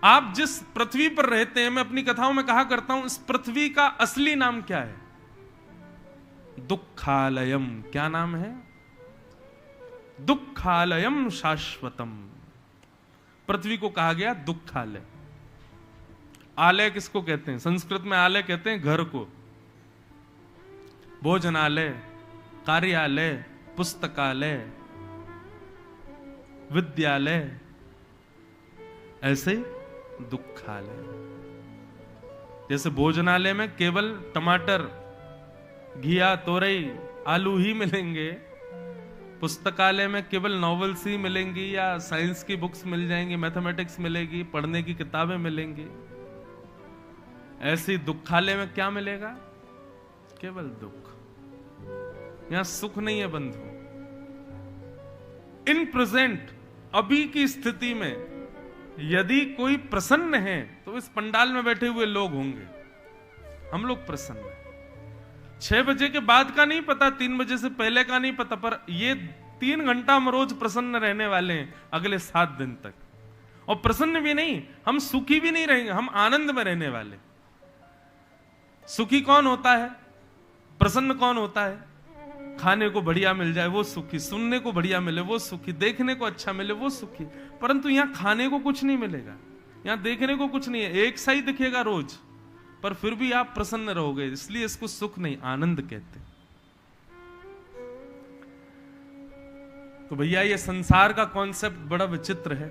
आप जिस पृथ्वी पर रहते हैं, मैं अपनी कथाओं में कहा करता हूं, इस पृथ्वी का असली नाम क्या है? दुःखालयम। क्या नाम है? दुःखालयम शाश्वतम। पृथ्वी को कहा गया दुःखालय। आलय किसको कहते हैं? संस्कृत में आलय कहते हैं घर को। भोजनालय, कार्यालय, पुस्तकालय, विद्यालय, ऐसे दुःखालय। जैसे भोजनालय में केवल टमाटर, घिया, तोरई, आलू ही मिलेंगे, पुस्तकालय में केवल नॉवेल्स ही मिलेंगी या साइंस की बुक्स मिल जाएंगी, मैथमेटिक्स मिलेगी, पढ़ने की किताबें मिलेंगी? ऐसी दुखालय में क्या मिलेगा? केवल दुख। यहां सुख नहीं है बंधु। इन प्रेजेंट, अभी की स्थिति में यदि कोई प्रसन्न है तो इस पंडाल में बैठे हुए लोग होंगे। हम लोग प्रसन्न हैं। 6 बजे के बाद का नहीं पता, 3 बजे से पहले का नहीं पता, पर ये 3 घंटा हम रोज प्रसन्न रहने वाले हैं अगले 7 दिन तक। और प्रसन्न भी नहीं, हम सुखी भी नहीं रहेंगे, हम आनंद में रहने वाले। सुखी कौन होता है? प्रसन्न कौन होता है? खाने को बढ़िया मिल जाए वो सुखी, सुनने को बढ़िया मिले वो सुखी, देखने को अच्छा मिले वो सुखी। परंतु यहां खाने को कुछ नहीं मिलेगा, यहां देखने को कुछ नहीं है, एक सा ही दिखेगा रोज, पर फिर भी आप प्रसन्न रहोगे। इसलिए इसको सुख नहीं, आनंद कहते। तो भैया ये संसार का कॉन्सेप्ट बड़ा विचित्र है।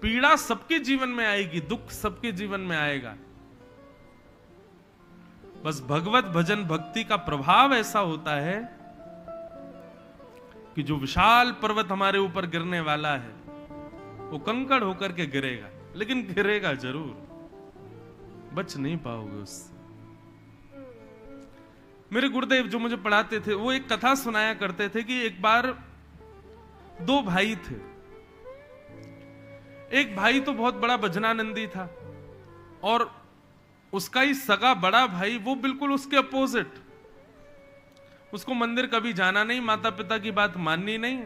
पीड़ा सबके जीवन में आएगी, दुख सबके जीवन में आएगा। बस भगवत भजन भक्ति का प्रभाव ऐसा होता है कि जो विशाल पर्वत हमारे ऊपर गिरने वाला है वो कंकड़ होकर के गिरेगा, लेकिन गिरेगा जरूर, बच नहीं पाओगे उससे। मेरे गुरुदेव जो मुझे पढ़ाते थे वो एक कथा सुनाया करते थे कि एक बार 2 भाई थे। एक भाई तो बहुत बड़ा भजनानंदी था और उसका ही सगा बड़ा भाई वो बिल्कुल उसके अपोजिट। उसको मंदिर कभी जाना नहीं, माता पिता की बात माननी नहीं,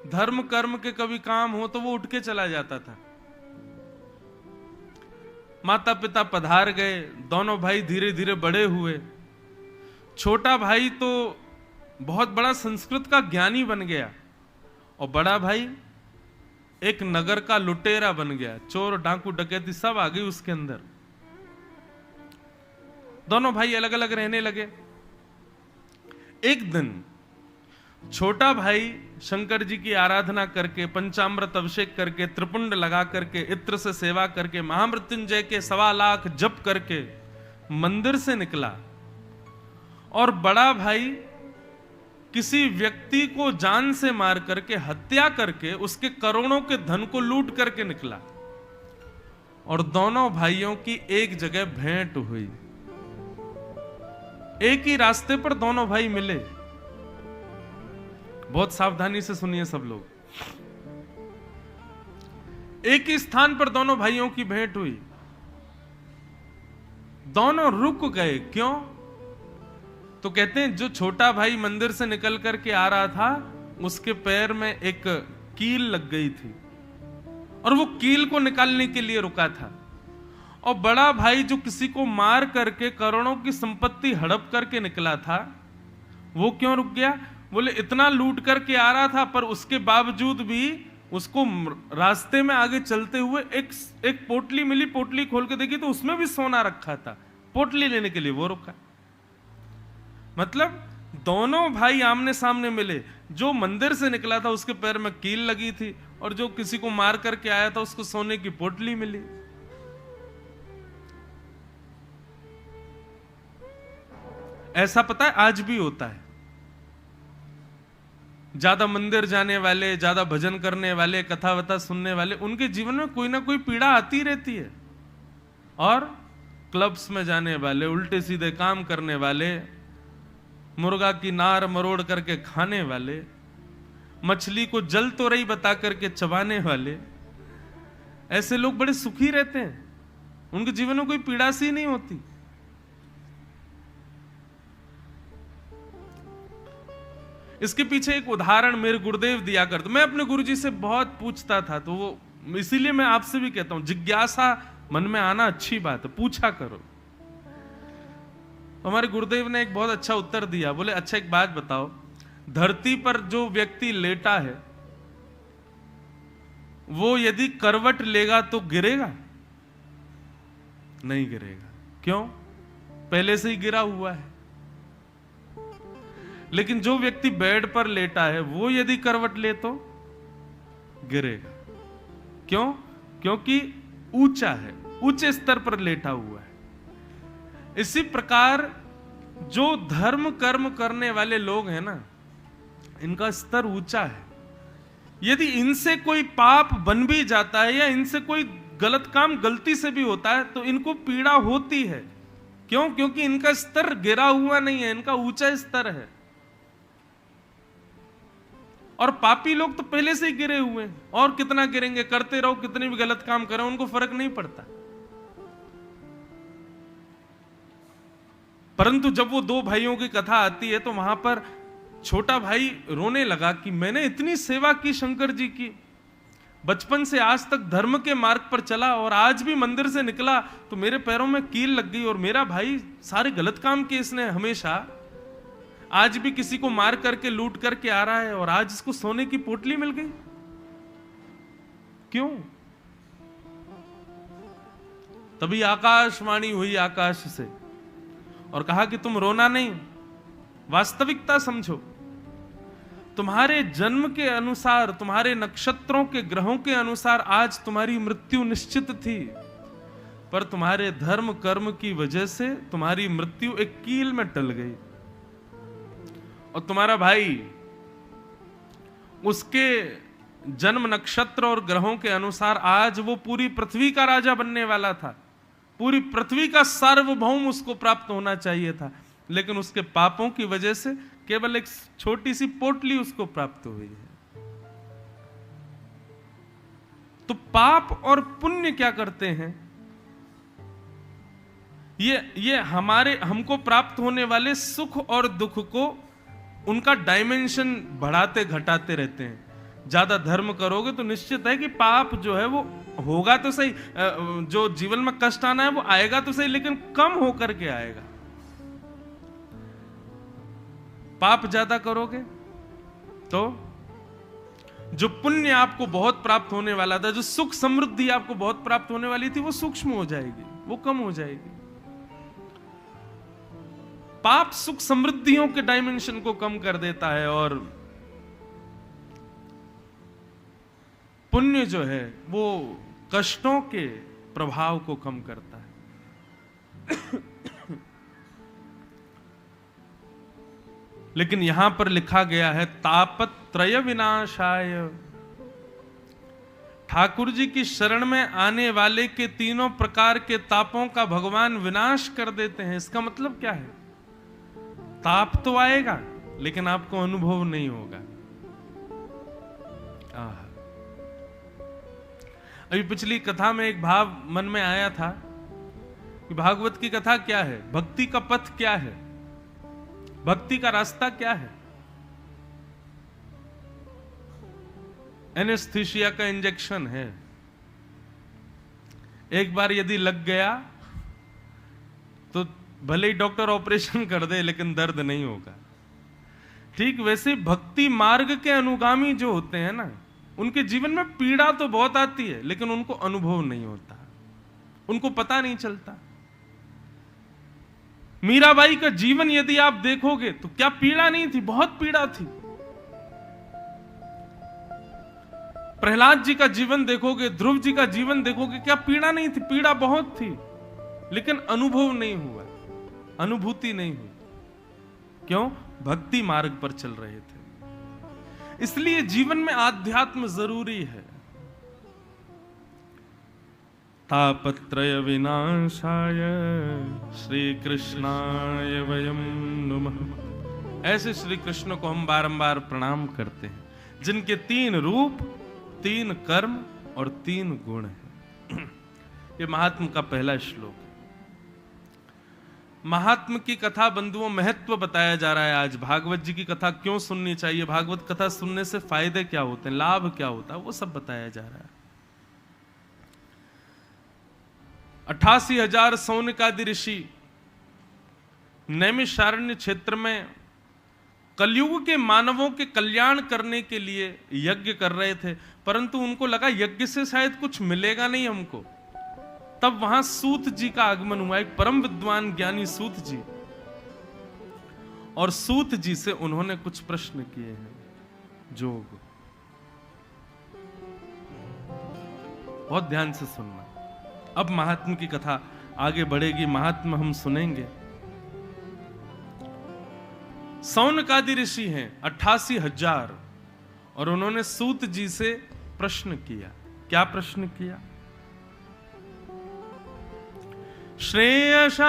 धर्म कर्म के कभी काम हो तो वो उठ के चला जाता था। माता पिता पधार गए, दोनों भाई धीरे धीरे बड़े हुए। छोटा भाई तो बहुत बड़ा संस्कृत का ज्ञानी बन गया और बड़ा भाई एक नगर का लुटेरा बन गया। चोर डाकू डकैती सब आ गई उसके अंदर। दोनों भाई अलग अलग रहने लगे। एक दिन छोटा भाई शंकर जी की आराधना करके, पंचामृत अभिषेक करके, त्रिपुंड लगा करके, इत्र से सेवा करके, महामृत्युंजय के 1.25 लाख जप करके मंदिर से निकला। और बड़ा भाई किसी व्यक्ति को जान से मार करके, हत्या करके, उसके करोड़ों के धन को लूट करके निकला। और दोनों भाइयों की एक जगह भेंट हुई। एक ही रास्ते पर दोनों भाई मिले। बहुत सावधानी से सुनिए सब लोग। एक ही स्थान पर दोनों भाइयों की भेंट हुई। दोनों रुक गए। क्यों? तो कहते हैं जो छोटा भाई मंदिर से निकल करके आ रहा था उसके पैर में एक कील लग गई थी और वो कील को निकालने के लिए रुका था। और बड़ा भाई जो किसी को मार करके करोड़ों की संपत्ति हड़प करके निकला था, वो क्यों रुक गया? बोले इतना लूट करके आ रहा था, पर उसके बावजूद भी उसको रास्ते में आगे चलते हुए एक पोटली मिली। पोटली खोल के देखी तो उसमें भी सोना रखा था। पोटली लेने के लिए वो रुका। मतलब दोनों भाई आमने सामने मिले। जो मंदिर से निकला था उसके पैर में कील लगी थी और जो किसी को मार करके आया था उसको सोने की पोटली मिली। ऐसा पता है आज भी होता है। ज्यादा मंदिर जाने वाले, ज्यादा भजन करने वाले, कथा वथा सुनने वाले, उनके जीवन में कोई ना कोई पीड़ा आती रहती है। और क्लब्स में जाने वाले, उल्टे सीधे काम करने वाले, मुर्गा की नार मरोड़ करके खाने वाले, मछली को जल तो रही बता करके चबाने वाले, ऐसे लोग बड़े सुखी रहते हैं। उनके जीवन में कोई पीड़ा सी नहीं होती। इसके पीछे एक उदाहरण मेरे गुरुदेव दिया करते। मैं अपने गुरुजी से बहुत पूछता था, तो वो इसीलिए मैं आपसे भी कहता हूं, जिज्ञासा मन में आना अच्छी बात है, पूछा करो। हमारे गुरुदेव ने एक बहुत अच्छा उत्तर दिया। बोले अच्छा एक बात बताओ, धरती पर जो व्यक्ति लेटा है वो यदि करवट लेगा तो गिरेगा? नहीं गिरेगा। क्यों? पहले से ही गिरा हुआ है। लेकिन जो व्यक्ति बेड पर लेटा है वो यदि करवट ले तो गिरेगा। क्यों? क्योंकि ऊंचा है, ऊंचे स्तर पर लेटा हुआ है। इसी प्रकार जो धर्म कर्म करने वाले लोग हैं ना, इनका स्तर ऊंचा है। यदि इनसे कोई पाप बन भी जाता है या इनसे कोई गलत काम गलती से भी होता है तो इनको पीड़ा होती है। क्यों? क्योंकि इनका स्तर गिरा हुआ नहीं है, इनका ऊंचा स्तर है। और पापी लोग तो पहले से ही गिरे हुए हैं, और कितना गिरेंगे, करते रहो, कितने भी गलत काम करें उनको फर्क नहीं पड़ता। परंतु जब वो दो भाइयों की कथा आती है तो वहां पर छोटा भाई रोने लगा कि मैंने इतनी सेवा की शंकर जी की, बचपन से आज तक धर्म के मार्ग पर चला, और आज भी मंदिर से निकला तो मेरे पैरों में कील लग गई, और मेरा भाई सारे गलत काम किए इसने हमेशा, आज भी किसी को मार करके लूट करके आ रहा है, और आज इसको सोने की पोटली मिल गई। क्यों? तभी आकाशवाणी हुई आकाश से और कहा कि तुम रोना नहीं, वास्तविकता समझो। तुम्हारे जन्म के अनुसार, तुम्हारे नक्षत्रों के ग्रहों के अनुसार आज तुम्हारी मृत्यु निश्चित थी, पर तुम्हारे धर्म कर्म की वजह से तुम्हारी मृत्यु एक कील में टल गई। और तुम्हारा भाई उसके जन्म नक्षत्र और ग्रहों के अनुसार आज वो पूरी पृथ्वी का राजा बनने वाला था, पूरी पृथ्वी का सार्वभौम उसको प्राप्त होना चाहिए था, लेकिन उसके पापों की वजह से केवल एक छोटी सी पोटली उसको प्राप्त हुई है। तो पाप और पुण्य क्या करते हैं? ये हमको प्राप्त होने वाले सुख और दुख को, उनका डायमेंशन बढ़ाते घटाते रहते हैं। ज्यादा धर्म करोगे तो निश्चित है कि पाप जो है वो होगा तो सही, जो जीवन में कष्ट आना है वो आएगा तो सही, लेकिन कम होकर के आएगा। पाप ज्यादा करोगे तो जो पुण्य आपको बहुत प्राप्त होने वाला था, जो सुख समृद्धि आपको बहुत प्राप्त होने वाली थी, वो सूक्ष्म हो जाएगी, वो कम हो जाएगी। पाप सुख समृद्धियों के डायमेंशन को कम कर देता है, और पुण्य जो है वो कष्टों के प्रभाव को कम करता है। लेकिन यहां पर लिखा गया है तापत्रय विनाशाय। ठाकुर जी की शरण में आने वाले के तीनों प्रकार के तापों का भगवान विनाश कर देते हैं। इसका मतलब क्या है? ताप तो आएगा लेकिन आपको अनुभव नहीं होगा। अभी पिछली कथा में एक भाव मन में आया था कि भागवत की कथा क्या है, भक्ति का पथ क्या है, भक्ति का रास्ता क्या है। एनेस्थीसिया का इंजेक्शन है, एक बार यदि लग गया तो भले ही डॉक्टर ऑपरेशन कर दे लेकिन दर्द नहीं होगा। ठीक वैसे भक्ति मार्ग के अनुगामी जो होते हैं ना, उनके जीवन में पीड़ा तो बहुत आती है लेकिन उनको अनुभव नहीं होता, उनको पता नहीं चलता। मीराबाई का जीवन यदि आप देखोगे तो क्या पीड़ा नहीं थी, बहुत पीड़ा थी। प्रहलाद जी का जीवन देखोगे, ध्रुव जी का जीवन देखोगे, क्या पीड़ा नहीं थी? पीड़ा बहुत थी लेकिन अनुभव नहीं हुआ, अनुभूति नहीं हुई। क्यों? भक्ति मार्ग पर चल रहे थे। इसलिए जीवन में आध्यात्म जरूरी है। तापत्रय विनाशाय श्री कृष्णाय वयम नमः। ऐसे श्री कृष्ण को हम बारंबार प्रणाम करते हैं, जिनके 3 रूप, 3 कर्म और 3 गुण हैं। ये महात्म का पहला श्लोक है। महात्म की कथा बंधुओं महत्व बताया जा रहा है। आज भागवत जी की कथा क्यों सुननी चाहिए, भागवत कथा सुनने से फायदे क्या होते हैं, लाभ क्या होता है, वो सब बताया जा रहा है। 88,000 सौनकादि ऋषि नैमिषारण्य क्षेत्र में कलयुग के मानवों के कल्याण करने के लिए यज्ञ कर रहे थे, परंतु उनको लगा यज्ञ से शायद कुछ मिलेगा नहीं हमको। तब वहां सूत जी का आगमन हुआ, एक परम विद्वान ज्ञानी सूत जी, और सूत जी से उन्होंने कुछ प्रश्न किए हैं जोग। बहुत ध्यान से सुनना। अब महात्म की कथा आगे बढ़ेगी, महात्म हम सुनेंगे। सौनकादि ऋषि हैं 88,000, और उन्होंने सूत जी से प्रश्न किया। क्या प्रश्न किया? श्रेयसां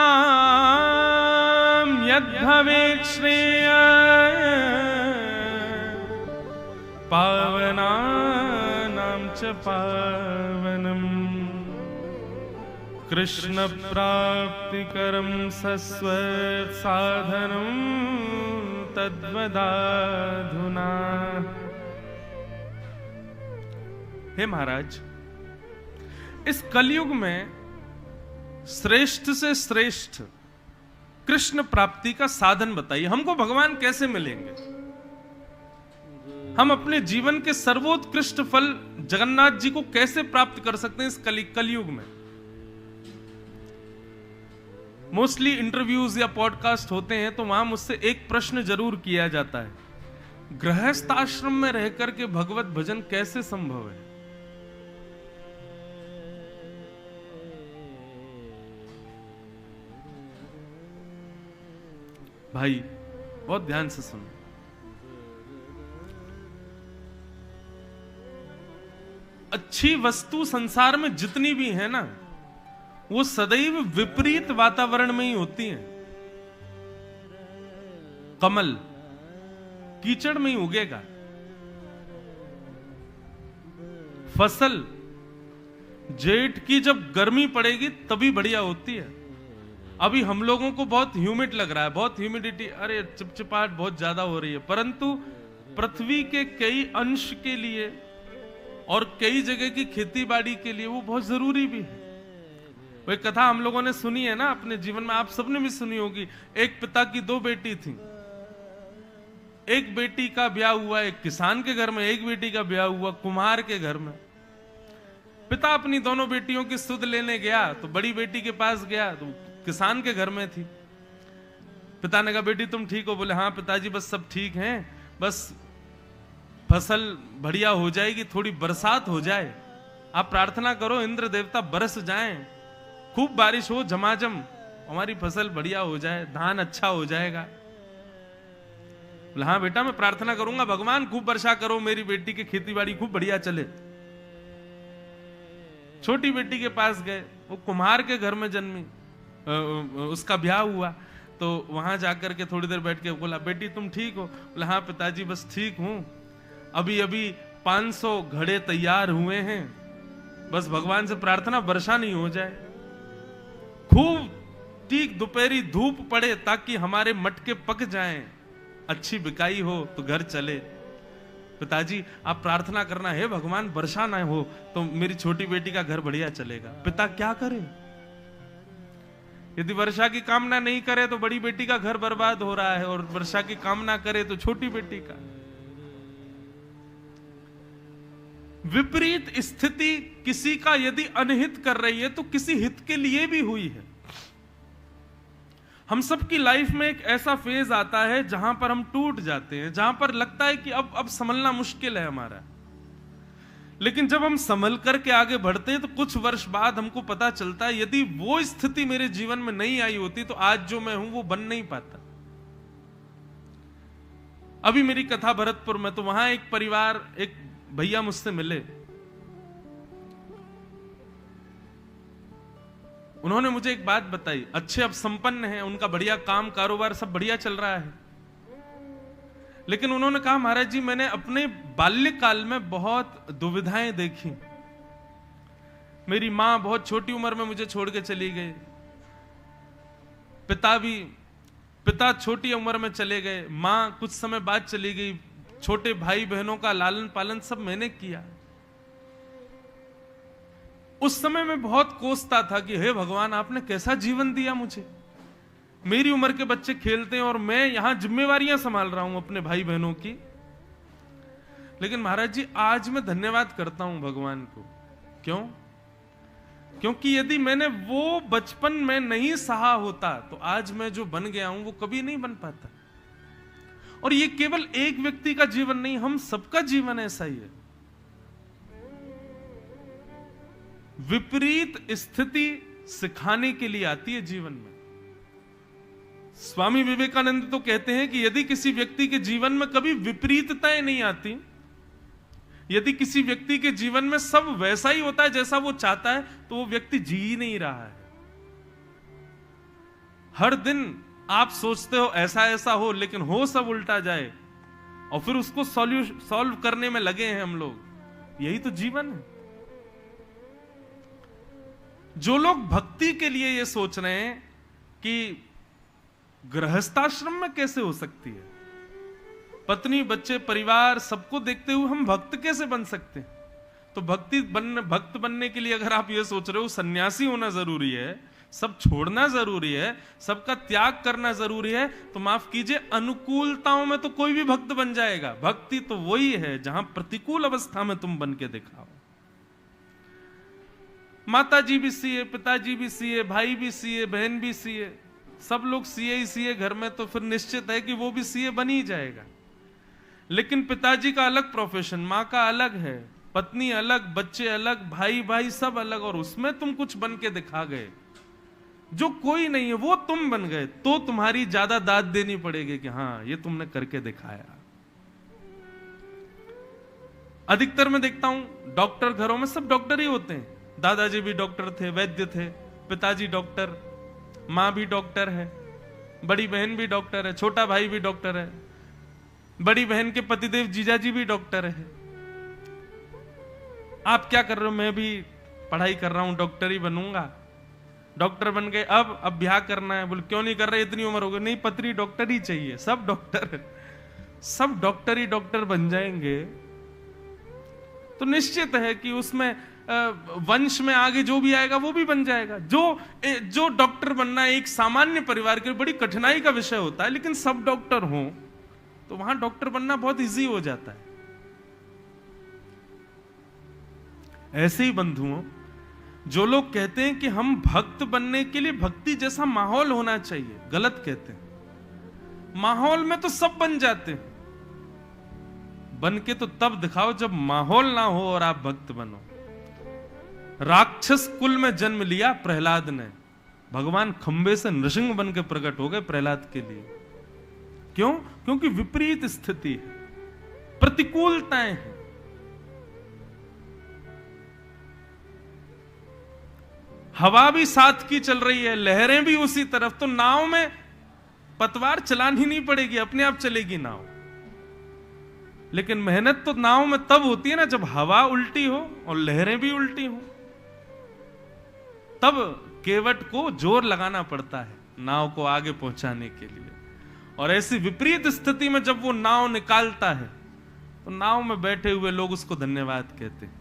यद्भवेत् श्रेय पावनानां च पावनम् कृष्ण प्राप्तिकरं सस्वत् साधनं तद्वदाधुना। हे महाराज, इस कलयुग में श्रेष्ठ से श्रेष्ठ कृष्ण प्राप्ति का साधन बताइए। हमको भगवान कैसे मिलेंगे? हम अपने जीवन के सर्वोत्कृष्ट फल जगन्नाथ जी को कैसे प्राप्त कर सकते हैं इस कलयुग में? मोस्टली इंटरव्यूज या पॉडकास्ट होते हैं तो वहां मुझसे एक प्रश्न जरूर किया जाता है, गृहस्थ आश्रम में रहकर के भगवत भजन कैसे संभव है? भाई बहुत ध्यान से सुनो। अच्छी वस्तु संसार में जितनी भी है ना, वो सदैव विपरीत वातावरण में ही होती हैं। कमल कीचड़ में ही उगेगा, फसल जेठ की जब गर्मी पड़ेगी तभी बढ़िया होती है। अभी हम लोगों को बहुत ह्यूमिड लग रहा है, बहुत ह्यूमिडिटी, अरे चिपचिपाहट बहुत ज्यादा हो रही है, परंतु पृथ्वी के कई अंश के लिए और कई जगह की खेती बाड़ी के लिए वो बहुत जरूरी भी है। वो एक कथा हम लोगों ने सुनी है ना अपने जीवन में, आप सबने भी सुनी होगी। एक पिता की 2 बेटी थी, एक बेटी का ब्याह हुआ एक किसान के घर में, एक बेटी का ब्याह हुआ कुम्हार के घर में। पिता अपनी दोनों बेटियों की सुध लेने गया तो बड़ी बेटी के पास गया तो किसान के घर में थी। पिता ने कहा, बेटी तुम ठीक हो? बोले, हाँ पिताजी बस सब ठीक हैं, बस फसल बढ़िया हो जाएगी, थोड़ी बरसात हो जाए, आप प्रार्थना करो इंद्र देवता बरस जाएं, खूब बारिश हो झमाझम, हमारी फसल बढ़िया हो जाए, धान अच्छा हो जाएगा। बोले, हाँ बेटा मैं प्रार्थना करूंगा, भगवान खूब वर्षा करो, मेरी बेटी की खेती बाड़ी खूब बढ़िया चले। छोटी बेटी के पास गए, वो कुम्हार के घर में जन्मी, उसका ब्याह हुआ तो वहां जाकर के थोड़ी देर बैठ के बोला, बेटी तुम ठीक हो? बोला, हाँ पिताजी बस ठीक हूं, अभी अभी 500 घड़े तैयार हुए हैं, बस भगवान से प्रार्थना वर्षा नहीं हो जाए, खूब ठीक दोपहरी धूप पड़े ताकि हमारे मटके पक जाएं, अच्छी बिकाई हो तो घर चले। पिताजी आप प्रार्थना करना है भगवान वर्षा ना हो तो मेरी छोटी बेटी का घर बढ़िया चलेगा। पिता क्या करे? यदि वर्षा की कामना नहीं करे तो बड़ी बेटी का घर बर्बाद हो रहा है, और वर्षा की कामना करे तो छोटी बेटी का। विपरीत स्थिति किसी का यदि अनहित कर रही है तो किसी हित के लिए भी हुई है। हम सबकी लाइफ में एक ऐसा फेज आता है जहां पर हम टूट जाते हैं, जहां पर लगता है कि अब संभलना मुश्किल है हमारा। लेकिन जब हम संभल करके आगे बढ़ते हैं तो कुछ वर्ष बाद हमको पता चलता है यदि वो स्थिति मेरे जीवन में नहीं आई होती तो आज जो मैं हूं वो बन नहीं पाता। अभी मेरी कथा भरतपुर में, तो वहां एक परिवार, एक भैया मुझसे मिले, उन्होंने मुझे एक बात बताई, अच्छे अब संपन्न हैं, उनका बढ़िया काम कारोबार सब बढ़िया चल रहा है, लेकिन उन्होंने कहा महाराज जी मैंने अपने बाल्यकाल में बहुत दुविधाएं देखी। मेरी मां बहुत छोटी उम्र में मुझे छोड़ के चली गई, पिता छोटी उम्र में चले गए, मां कुछ समय बाद चली गई, छोटे भाई बहनों का लालन पालन सब मैंने किया। उस समय मैं बहुत कोसता था कि हे भगवान आपने कैसा जीवन दिया मुझे, मेरी उम्र के बच्चे खेलते हैं और मैं यहां जिम्मेवारियां संभाल रहा हूं अपने भाई बहनों की। लेकिन महाराज जी आज मैं धन्यवाद करता हूं भगवान को। क्यों? क्योंकि यदि मैंने वो बचपन में नहीं सहा होता तो आज मैं जो बन गया हूं वो कभी नहीं बन पाता। और ये केवल एक व्यक्ति का जीवन नहीं, हम सबका जीवन ऐसा ही है। विपरीत स्थिति सिखाने के लिए आती है जीवन में। स्वामी विवेकानंद तो कहते हैं कि यदि किसी व्यक्ति के जीवन में कभी विपरीतताएं नहीं आती, यदि किसी व्यक्ति के जीवन में सब वैसा ही होता है जैसा वो चाहता है, तो वो व्यक्ति जी ही नहीं रहा है। हर दिन आप सोचते हो ऐसा ऐसा हो, लेकिन हो सब उल्टा जाए, और फिर उसको सॉल्व करने में लगे हैं हम लोग। यही तो जीवन है। जो लोग भक्ति के लिए ये सोच रहे हैं कि गृहस्थाश्रम में कैसे हो सकती है, पत्नी बच्चे परिवार सबको देखते हुए हम भक्त कैसे बन सकते हैं, तो भक्त बनने के लिए अगर आप ये सोच रहे हो सन्यासी होना जरूरी है, सब छोड़ना जरूरी है, सबका त्याग करना जरूरी है, तो माफ कीजिए, अनुकूलताओं में तो कोई भी भक्त बन जाएगा। भक्ति तो वही है जहां प्रतिकूल अवस्था में तुम बन के दिखाओ। माता जी भी सीए, पिताजी भी सीए, भाई भी सीए, बहन भी सीए, सब लोग सीए ही सीए घर में, तो फिर निश्चित है कि वो भी सीए बन ही जाएगा। लेकिन पिताजी का अलग प्रोफेशन, माँ का अलग है, पत्नी अलग, बच्चे अलग, भाई भाई सब अलग, और उसमें तुम कुछ बन के दिखा गए जो कोई नहीं है, वो तुम बन गए, तो तुम्हारी ज्यादा दाद देनी पड़ेगी कि हाँ ये तुमने करके दिखाया। अधिकतर मैं देखता हूं डॉक्टर घरों में सब डॉक्टर ही होते हैं। दादाजी भी डॉक्टर थे, वैद्य थे, पिताजी डॉक्टर, मां भी डॉक्टर है, बड़ी बहन भी डॉक्टर है, छोटा भाई भी डॉक्टर है, बड़ी बहन के पतिदेव जीजाजी भी डॉक्टर है। आप क्या कर रहे हो? मैं भी पढ़ाई कर रहा हूं, डॉक्टर ही बनूंगा। डॉक्टर बन गए, अब ब्याह करना है। बोले क्यों नहीं कर रहे, इतनी उम्र हो गई। नहीं, पत्नी डॉक्टर ही चाहिए। सब डॉक्टर ही डॉक्टर बन जाएंगे तो निश्चित है कि उसमें वंश में आगे जो भी आएगा वो भी बन जाएगा। जो डॉक्टर बनना एक सामान्य परिवार के लिए बड़ी कठिनाई का विषय होता है, लेकिन सब डॉक्टर हों तो वहां डॉक्टर बनना बहुत इजी हो जाता है। ऐसे ही बंधुओं, जो लोग कहते हैं कि हम भक्त बनने के लिए भक्ति जैसा माहौल होना चाहिए, गलत कहते हैं। माहौल में तो सब बन जाते हैं, बन के तो तब दिखाओ जब माहौल ना हो और आप भक्त बनो। राक्षस कुल में जन्म लिया प्रहलाद ने, भगवान खंबे से नृसिंह बन के प्रकट हो गए प्रहलाद के लिए। क्यों? क्योंकि विपरीत स्थिति है, प्रतिकूलताएं हैं। हवा भी साथ की चल रही है, लहरें भी उसी तरफ, तो नाव में पतवार चलानी नहीं पड़ेगी, अपने आप चलेगी नाव। लेकिन मेहनत तो नाव में तब होती है ना जब हवा उल्टी हो और लहरें भी उल्टी हो, तब केवट को जोर लगाना पड़ता है नाव को आगे पहुंचाने के लिए। और ऐसी विपरीत स्थिति में जब वो नाव निकालता है तो नाव में बैठे हुए लोग उसको धन्यवाद कहते हैं।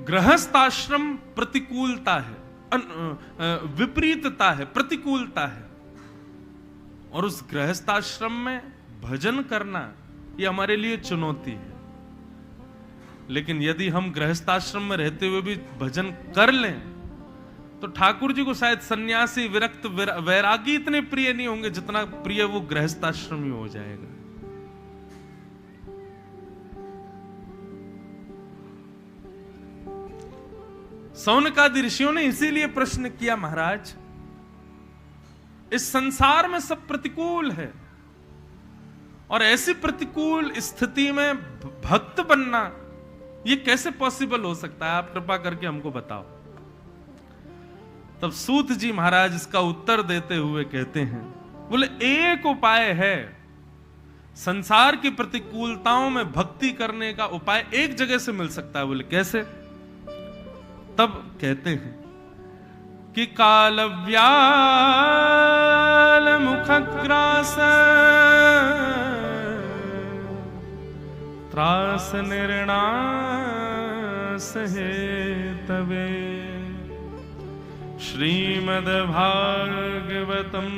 गृहस्थ आश्रम प्रतिकूलता है, विपरीतता है, प्रतिकूलता है, और उस गृहस्थ आश्रम में भजन करना ये हमारे लिए चुनौती है। लेकिन यदि हम गृहस्थाश्रम में रहते हुए भी भजन कर लें तो ठाकुर जी को शायद सन्यासी, विरक्त, वैरागी इतने प्रिय नहीं होंगे जितना प्रिय वो गृहस्थाश्रम ही हो जाएगा। सौनकादि ऋषियों ने इसीलिए प्रश्न किया, महाराज इस संसार में सब प्रतिकूल है और ऐसी प्रतिकूल स्थिति में भक्त बनना ये कैसे पॉसिबल हो सकता है? आप कृपा करके हमको बताओ। तब सूत जी महाराज इसका उत्तर देते हुए कहते हैं, बोले एक उपाय है, संसार की प्रतिकूलताओं में भक्ति करने का उपाय एक जगह से मिल सकता है। बोले कैसे? तब कहते हैं कि काल व्याल मुखग्रास त्रास निर्णास है तवे श्रीमद् भागवतम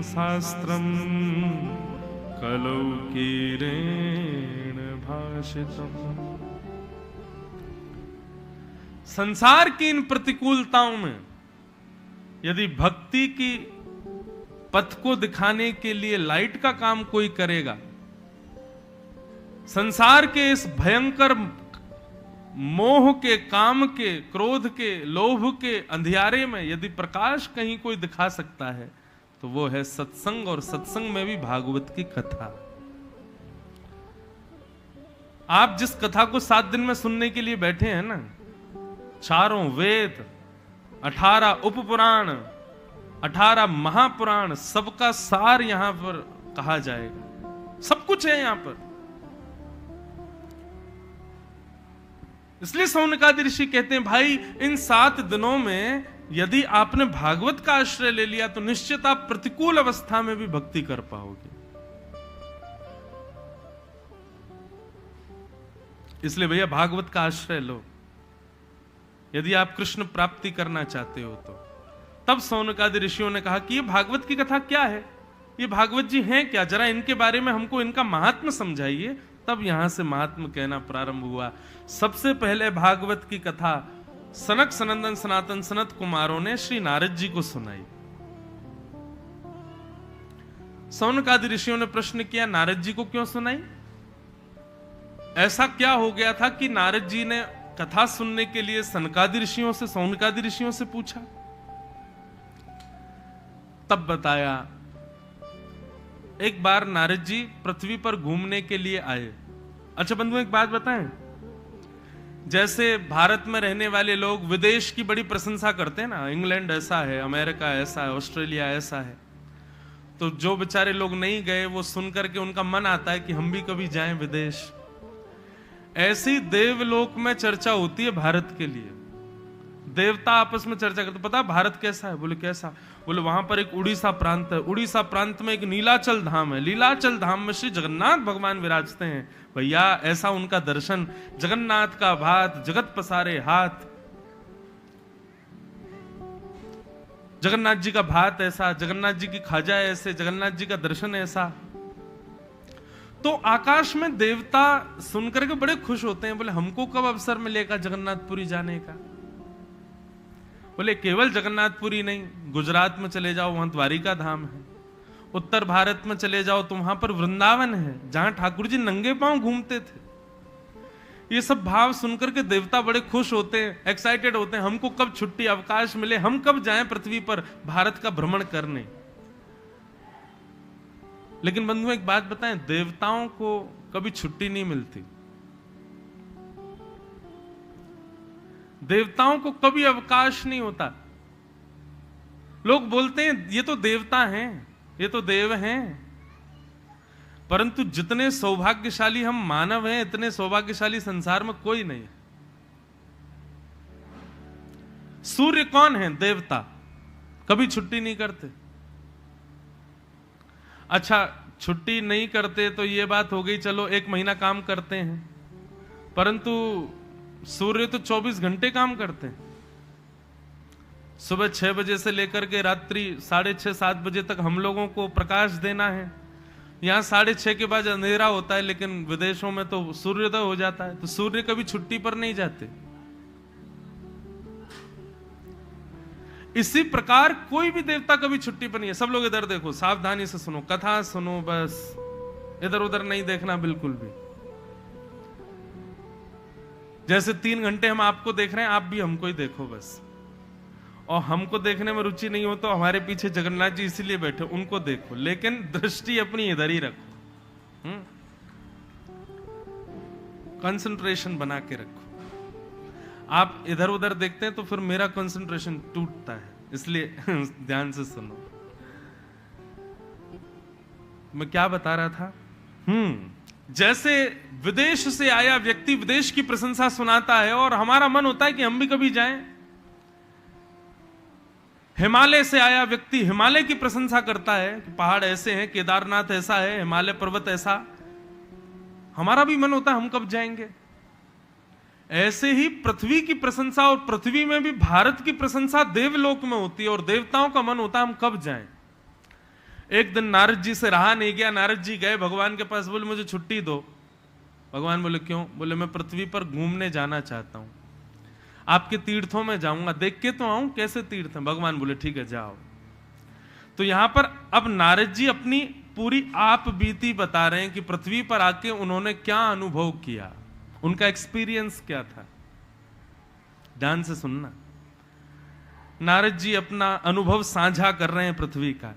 शास्त्रम कलौ कीरेण भाषितम्। संसार की इन प्रतिकूलताओं में यदि भक्ति की पथ को दिखाने के लिए लाइट का काम कोई करेगा, संसार के इस भयंकर मोह के, काम के, क्रोध के, लोभ के अंधियारे में यदि प्रकाश कहीं कोई दिखा सकता है तो वो है सत्संग, और सत्संग में भी भागवत की कथा। आप जिस कथा को 7 दिन में सुनने के लिए बैठे हैं ना, चारों वेद, 18 उपपुराण, 18 महापुराण, सबका सार यहां पर कहा जाएगा। सब कुछ है यहां पर। इसलिए सौनकादि ऋषि कहते हैं भाई इन 7 दिनों में यदि आपने भागवत का आश्रय ले लिया तो निश्चित आप प्रतिकूल अवस्था में भी भक्ति कर पाओगे। इसलिए भैया भागवत का आश्रय लो यदि आप कृष्ण प्राप्ति करना चाहते हो तो। तब सौनकादि ऋषियों ने कहा कि ये भागवत की कथा क्या है, ये भागवत जी हैं क्या, जरा इनके बारे में हमको इनका महात्म्य समझाइए। तब यहां से महात्म्य कहना प्रारंभ हुआ। सबसे पहले भागवत की कथा सनक सनंदन सनातन सनत कुमारों ने श्री नारद जी को सुनाई। सौनकादि ऋषियों ने प्रश्न किया नारद जी को क्यों सुनाई, ऐसा क्या हो गया था कि नारद जी ने कथा सुनने के लिए सनकादि ऋषियों से, सौनकादि ऋषियों से पूछा। तब बताया एक बार नारद जी पृथ्वी पर घूमने के लिए आए। अच्छा बंधु एक बात बताएं, जैसे भारत में रहने वाले लोग विदेश की बड़ी प्रशंसा करते हैं ना, इंग्लैंड ऐसा है, अमेरिका ऐसा है, ऑस्ट्रेलिया ऐसा है, तो जो बेचारे लोग नहीं गए वो सुन करके उनका मन आता है कि हम भी कभी जाएं विदेश। ऐसी देवलोक में चर्चा होती है भारत के लिए। देवता आपस में चर्चा करते, पता भारत कैसा है, बोले कैसा, बोले वहां पर एक उड़ीसा प्रांत है, उड़ीसा प्रांत में एक नीलाचल धाम है, लीलाचल धाम में श्री जगन्नाथ भगवान विराजते हैं। भैया ऐसा उनका दर्शन, जगन्नाथ का भात जगत पसारे हाथ, जगन्नाथ जी का भात ऐसा, जगन्नाथ जी की खाजा ऐसे, जगन्नाथ जी का दर्शन ऐसा। तो आकाश में देवता सुनकर के बड़े खुश होते हैं, बोले हमको कब अवसर मिलेगा जगन्नाथपुरी जाने का। बोले केवल जगन्नाथपुरी नहीं, गुजरात में चले जाओ वहां द्वारिका धाम है, उत्तर भारत में चले जाओ तो वहां पर वृंदावन है जहां ठाकुर जी नंगे पांव घूमते थे। ये सब भाव सुनकर के देवता बड़े खुश होते हैं, एक्साइटेड होते हैं, हमको कब छुट्टी अवकाश मिले, हम कब जाएं पृथ्वी पर भारत का भ्रमण करने। लेकिन बंधु एक बात बताएं, देवताओं को कभी छुट्टी नहीं मिलती, देवताओं को कभी अवकाश नहीं होता। लोग बोलते हैं ये तो देवता हैं, ये तो देव हैं, परंतु जितने सौभाग्यशाली हम मानव हैं इतने सौभाग्यशाली संसार में कोई नहीं है। सूर्य कौन है, देवता, कभी छुट्टी नहीं करते। अच्छा छुट्टी नहीं करते तो ये बात हो गई, चलो 1 महीना काम करते हैं, परंतु सूर्य तो 24 घंटे काम करते हैं। सुबह 6 बजे से लेकर के रात्रि 6:30-7 बजे तक हम लोगों को प्रकाश देना है। यहां 6:30 के बाद अंधेरा होता है, लेकिन विदेशों में तो सूर्योदय हो जाता है, तो सूर्य कभी छुट्टी पर नहीं जाते। इसी प्रकार कोई भी देवता कभी छुट्टी पर नहीं है। सब लोग इधर देखो, सावधानी से सुनो, कथा सुनो, बस इधर उधर नहीं देखना बिल्कुल भी। जैसे 3 घंटे हम आपको देख रहे हैं, आप भी हमको ही देखो बस। और हमको देखने में रुचि नहीं हो तो हमारे पीछे जगन्नाथ जी इसीलिए बैठे, उनको देखो, लेकिन दृष्टि अपनी इधर ही रखो, कंसंट्रेशन बना के रखो। आप इधर उधर देखते हैं तो फिर मेरा कंसंट्रेशन टूटता है, इसलिए ध्यान से सुनो। मैं क्या बता रहा था, जैसे विदेश से आया व्यक्ति विदेश की प्रशंसा सुनाता है और हमारा मन होता है कि हम भी कभी जाएं। हिमालय से आया व्यक्ति हिमालय की प्रशंसा करता है कि पहाड़ ऐसे हैं, केदारनाथ ऐसा है, हिमालय पर्वत ऐसा, हमारा भी मन होता है हम कब जाएंगे। ऐसे ही पृथ्वी की प्रशंसा, और पृथ्वी में भी भारत की प्रशंसा देवलोक में होती है, और देवताओं का मन होता है हम कब जाएं। एक दिन नारद जी से रहा नहीं गया, नारद जी गए भगवान के पास, बोले मुझे छुट्टी दो। भगवान बोले क्यों, बोले मैं पृथ्वी पर घूमने जाना चाहता हूं, आपके तीर्थों में जाऊंगा, देख के तो आऊं कैसे तीर्थ हैं। भगवान बोले ठीक है जाओ। तो यहां पर अब नारद जी अपनी पूरी आप बीती बता रहे हैं कि पृथ्वी पर आके उन्होंने क्या अनुभव किया, उनका एक्सपीरियंस क्या था। ध्यान से सुनना। नारद जी अपना अनुभव साझा कर रहे हैं पृथ्वी का।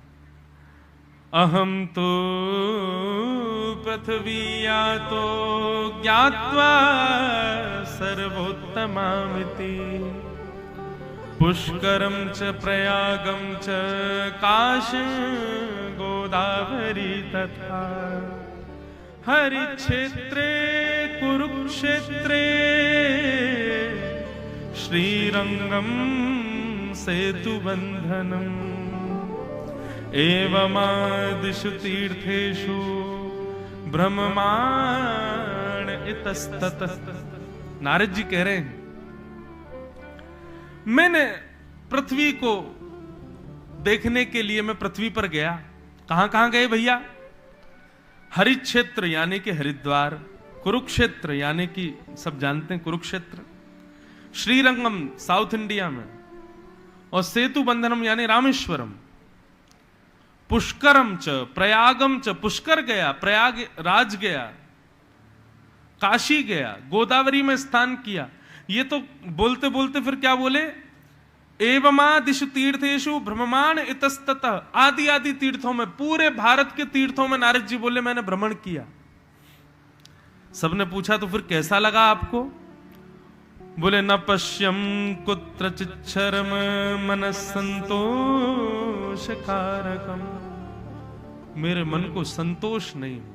अहम तो पृथ्वीया तो ज्ञात्वा सर्वोत्तमामिति पुष्करम च प्रयागम च काशी गोदावरी तथा हरि क्षेत्रे कुरुक्षेत्रे श्रीरंगम सेतुबंधनम एवमादिषु तीर्थेषु ब्रह्माण इतस्ततः। नारद जी कह रहे हैं, मैंने पृथ्वी को देखने के लिए मैं पृथ्वी पर गया। कहां कहां गए भैया? हरिक्षेत्र यानी कि हरिद्वार, कुरुक्षेत्र यानी कि सब जानते हैं कुरुक्षेत्र, श्रीरंगम साउथ इंडिया में, और सेतु बंधनम यानी रामेश्वरम, पुष्करम च प्रयागम च, पुष्कर गया, प्रयाग राज गया, काशी गया, गोदावरी में स्नान किया। ये तो बोलते बोलते फिर क्या बोले? एवमादिषु तीर्थेषु भ्रममाण इतस्ततः, आदि आदि तीर्थों में, पूरे भारत के तीर्थों में नारद जी बोले मैंने भ्रमण किया। सबने पूछा तो फिर कैसा लगा आपको? बोले न पश्यम कुत्रचित् शर्म मनः संतोष कारकम, मेरे मन को संतोष नहीं हुआ।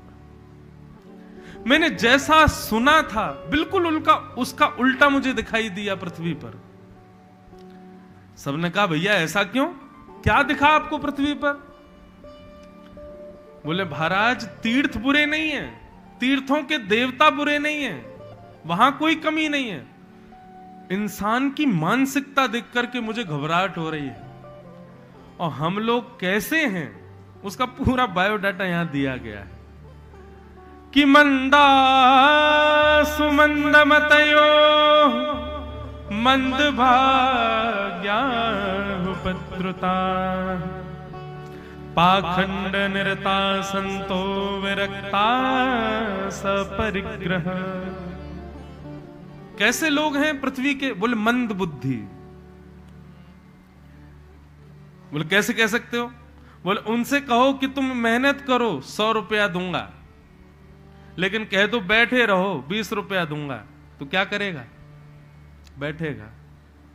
मैंने जैसा सुना था बिल्कुल उसका उल्टा मुझे दिखाई दिया पृथ्वी पर। सबने कहा भैया ऐसा क्यों, क्या दिखा आपको पृथ्वी पर? बोले महाराज तीर्थ बुरे नहीं है, तीर्थों के देवता बुरे नहीं है, वहां कोई कमी नहीं है, इंसान की मानसिकता देख करके मुझे घबराहट हो रही है। और हम लोग कैसे हैं उसका पूरा बायोडाटा यहां दिया गया है कि मंदा सुमंद मतयो मंद भाग्या पत्रुता पाखंड निरता संतो विरक्ता सपरिग्रह। कैसे लोग हैं पृथ्वी के? बोले मंद बुद्धि। बोले कैसे कह सकते हो? बोले उनसे कहो कि तुम मेहनत करो 100 रुपया दूंगा, लेकिन कह दो बैठे रहो 20 रुपया दूंगा, तो क्या करेगा? बैठेगा,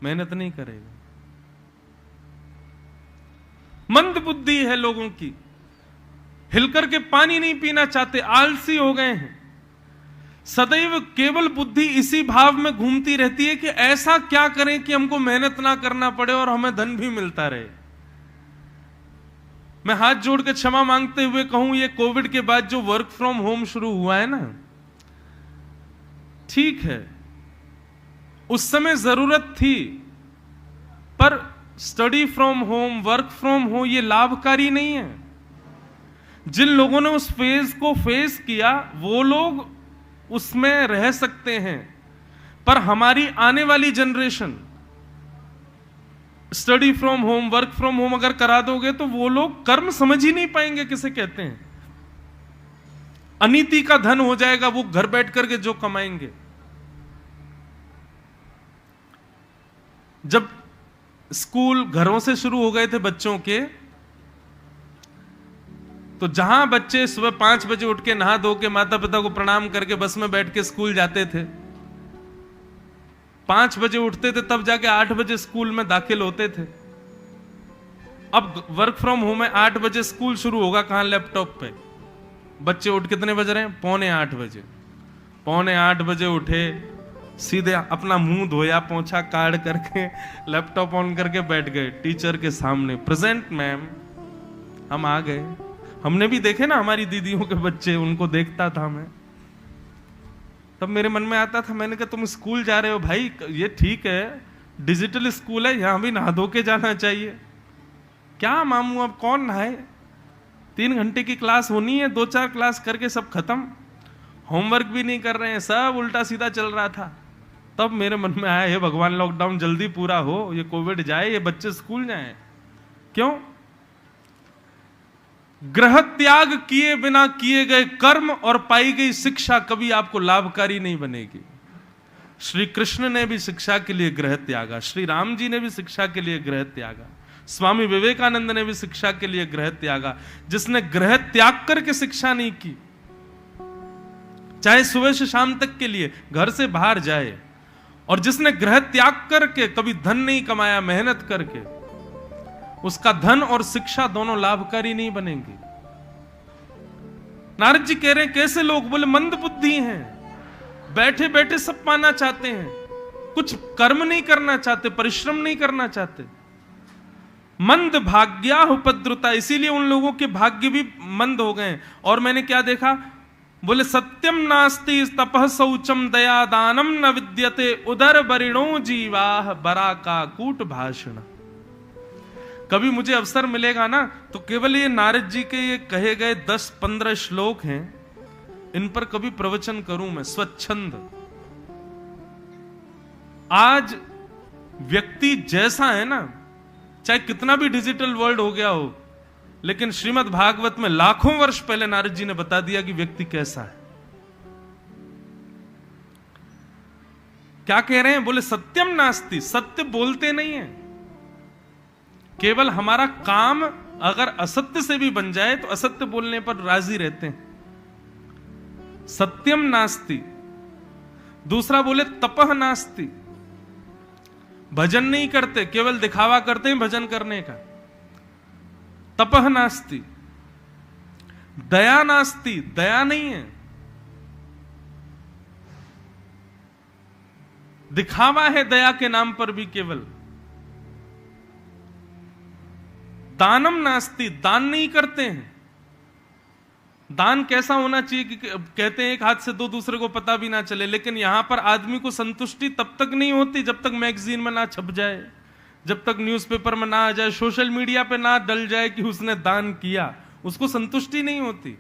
मेहनत नहीं करेगा। मंद बुद्धि है लोगों की, हिलकर के पानी नहीं पीना चाहते, आलसी हो गए हैं। सदैव केवल बुद्धि इसी भाव में घूमती रहती है कि ऐसा क्या करें कि हमको मेहनत ना करना पड़े और हमें धन भी मिलता रहे। मैं हाथ जोड़ के क्षमा मांगते हुए कहूं, ये कोविड के बाद जो वर्क फ्रॉम होम शुरू हुआ है ना, ठीक है उस समय जरूरत थी, पर study from home, work from home ये लाभकारी नहीं है। जिन लोगों ने उस फेज को फेस किया वो लोग उसमें रह सकते हैं, पर हमारी आने वाली generation study from home, work from home अगर करा दोगे तो वो लोग कर्म समझ ही नहीं पाएंगे किसे कहते हैं। अनीति का धन हो जाएगा वो घर बैठ करके जो कमाएंगे। जब स्कूल घरों से शुरू हो गए थे बच्चों के, तो जहां बच्चे सुबह 5 बजे उठ के नहा धो के माता पिता को प्रणाम करके बस में बैठ के स्कूल जाते थे, 5 बजे उठते थे, तब जाके 8 बजे स्कूल में दाखिल होते थे। अब वर्क फ्रॉम होम है, 8 बजे स्कूल शुरू होगा, कहां? लैपटॉप पे। बच्चे उठ कितने बज रहे हैं? 7:45 बजे। 7:45 बजे उठे, सीधे अपना मुंह धोया, पोंछा काट करके लैपटॉप ऑन करके बैठ गए टीचर के सामने। प्रेजेंट मैम, हम आ गए। हमने भी देखे ना हमारी दीदियों के बच्चे, उनको देखता था मैं, तब मेरे मन में आता था, मैंने कहा तुम स्कूल जा रहे हो भाई, ये ठीक है डिजिटल स्कूल है, यहां भी नहा धो के जाना चाहिए। क्या मामू अब कौन नहाए? 3 घंटे की क्लास होनी है, 2-4 क्लास करके सब खत्म, होमवर्क भी नहीं कर रहे हैं, सब उल्टा सीधा चल रहा था। तब मेरे मन में आया, हे भगवान लॉकडाउन जल्दी पूरा हो, ये कोविड जाए, ये बच्चे स्कूल जाएं। क्यों? ग्रह त्याग किए बिना किए गए कर्म और पाई गई शिक्षा कभी आपको लाभकारी नहीं बनेगी। श्री कृष्ण ने भी शिक्षा के लिए गृह त्यागा, श्री राम जी ने भी शिक्षा के लिए गृह त्यागा, स्वामी विवेकानंद ने भी शिक्षा के लिए गृह त्यागा। जिसने गृह त्याग करके शिक्षा नहीं की, चाहे सुबह से शाम तक के लिए घर से बाहर जाए, और जिसने गृह त्याग करके कभी धन नहीं कमाया मेहनत करके, उसका धन और शिक्षा दोनों लाभकारी नहीं बनेंगे। नारद जी कह रहे हैं कैसे लोग, बोले मंद बुद्धि हैं, बैठे बैठे सब पाना चाहते हैं, कुछ कर्म नहीं करना चाहते, परिश्रम नहीं करना चाहते। मंद भाग्या उपद्रुता, इसीलिए उन लोगों के भाग्य भी मंद हो गए। और मैंने क्या देखा, बोले सत्यम नास्ति तपः शौचम दया दानम न विद्यते उदर बरिणो जीवाह बरा का कूट भाषण। कभी मुझे अवसर मिलेगा ना तो केवल ये नारद जी के ये कहे गए 10-15 श्लोक हैं, इन पर कभी प्रवचन करूं मैं स्वच्छंद। आज व्यक्ति जैसा है ना, चाहे कितना भी डिजिटल वर्ल्ड हो गया हो, लेकिन श्रीमद् भागवत में लाखों वर्ष पहले नारद जी ने बता दिया कि व्यक्ति कैसा है। क्या कह रहे हैं, बोले सत्यम नास्ति, सत्य बोलते नहीं है, केवल हमारा काम अगर असत्य से भी बन जाए तो असत्य बोलने पर राजी रहते हैं। सत्यम नास्ति। दूसरा बोले तपह नास्ति, भजन नहीं करते, केवल दिखावा करते हैं भजन करने का, तपह नास्ति। दया नास्ति, दया नहीं है, दिखावा है दया के नाम पर भी केवल। दानम नास्ति, दान नहीं करते हैं। दान कैसा होना चाहिए कि कहते हैं एक हाथ से दो, दूसरे को पता भी ना चले, लेकिन यहां पर आदमी को संतुष्टि तब तक नहीं होती जब तक मैगजीन में ना छप जाए, जब तक न्यूज़पेपर में ना आ जाए, सोशल मीडिया पे ना डल जाए कि उसने दान किया, उसको संतुष्टि नहीं होती।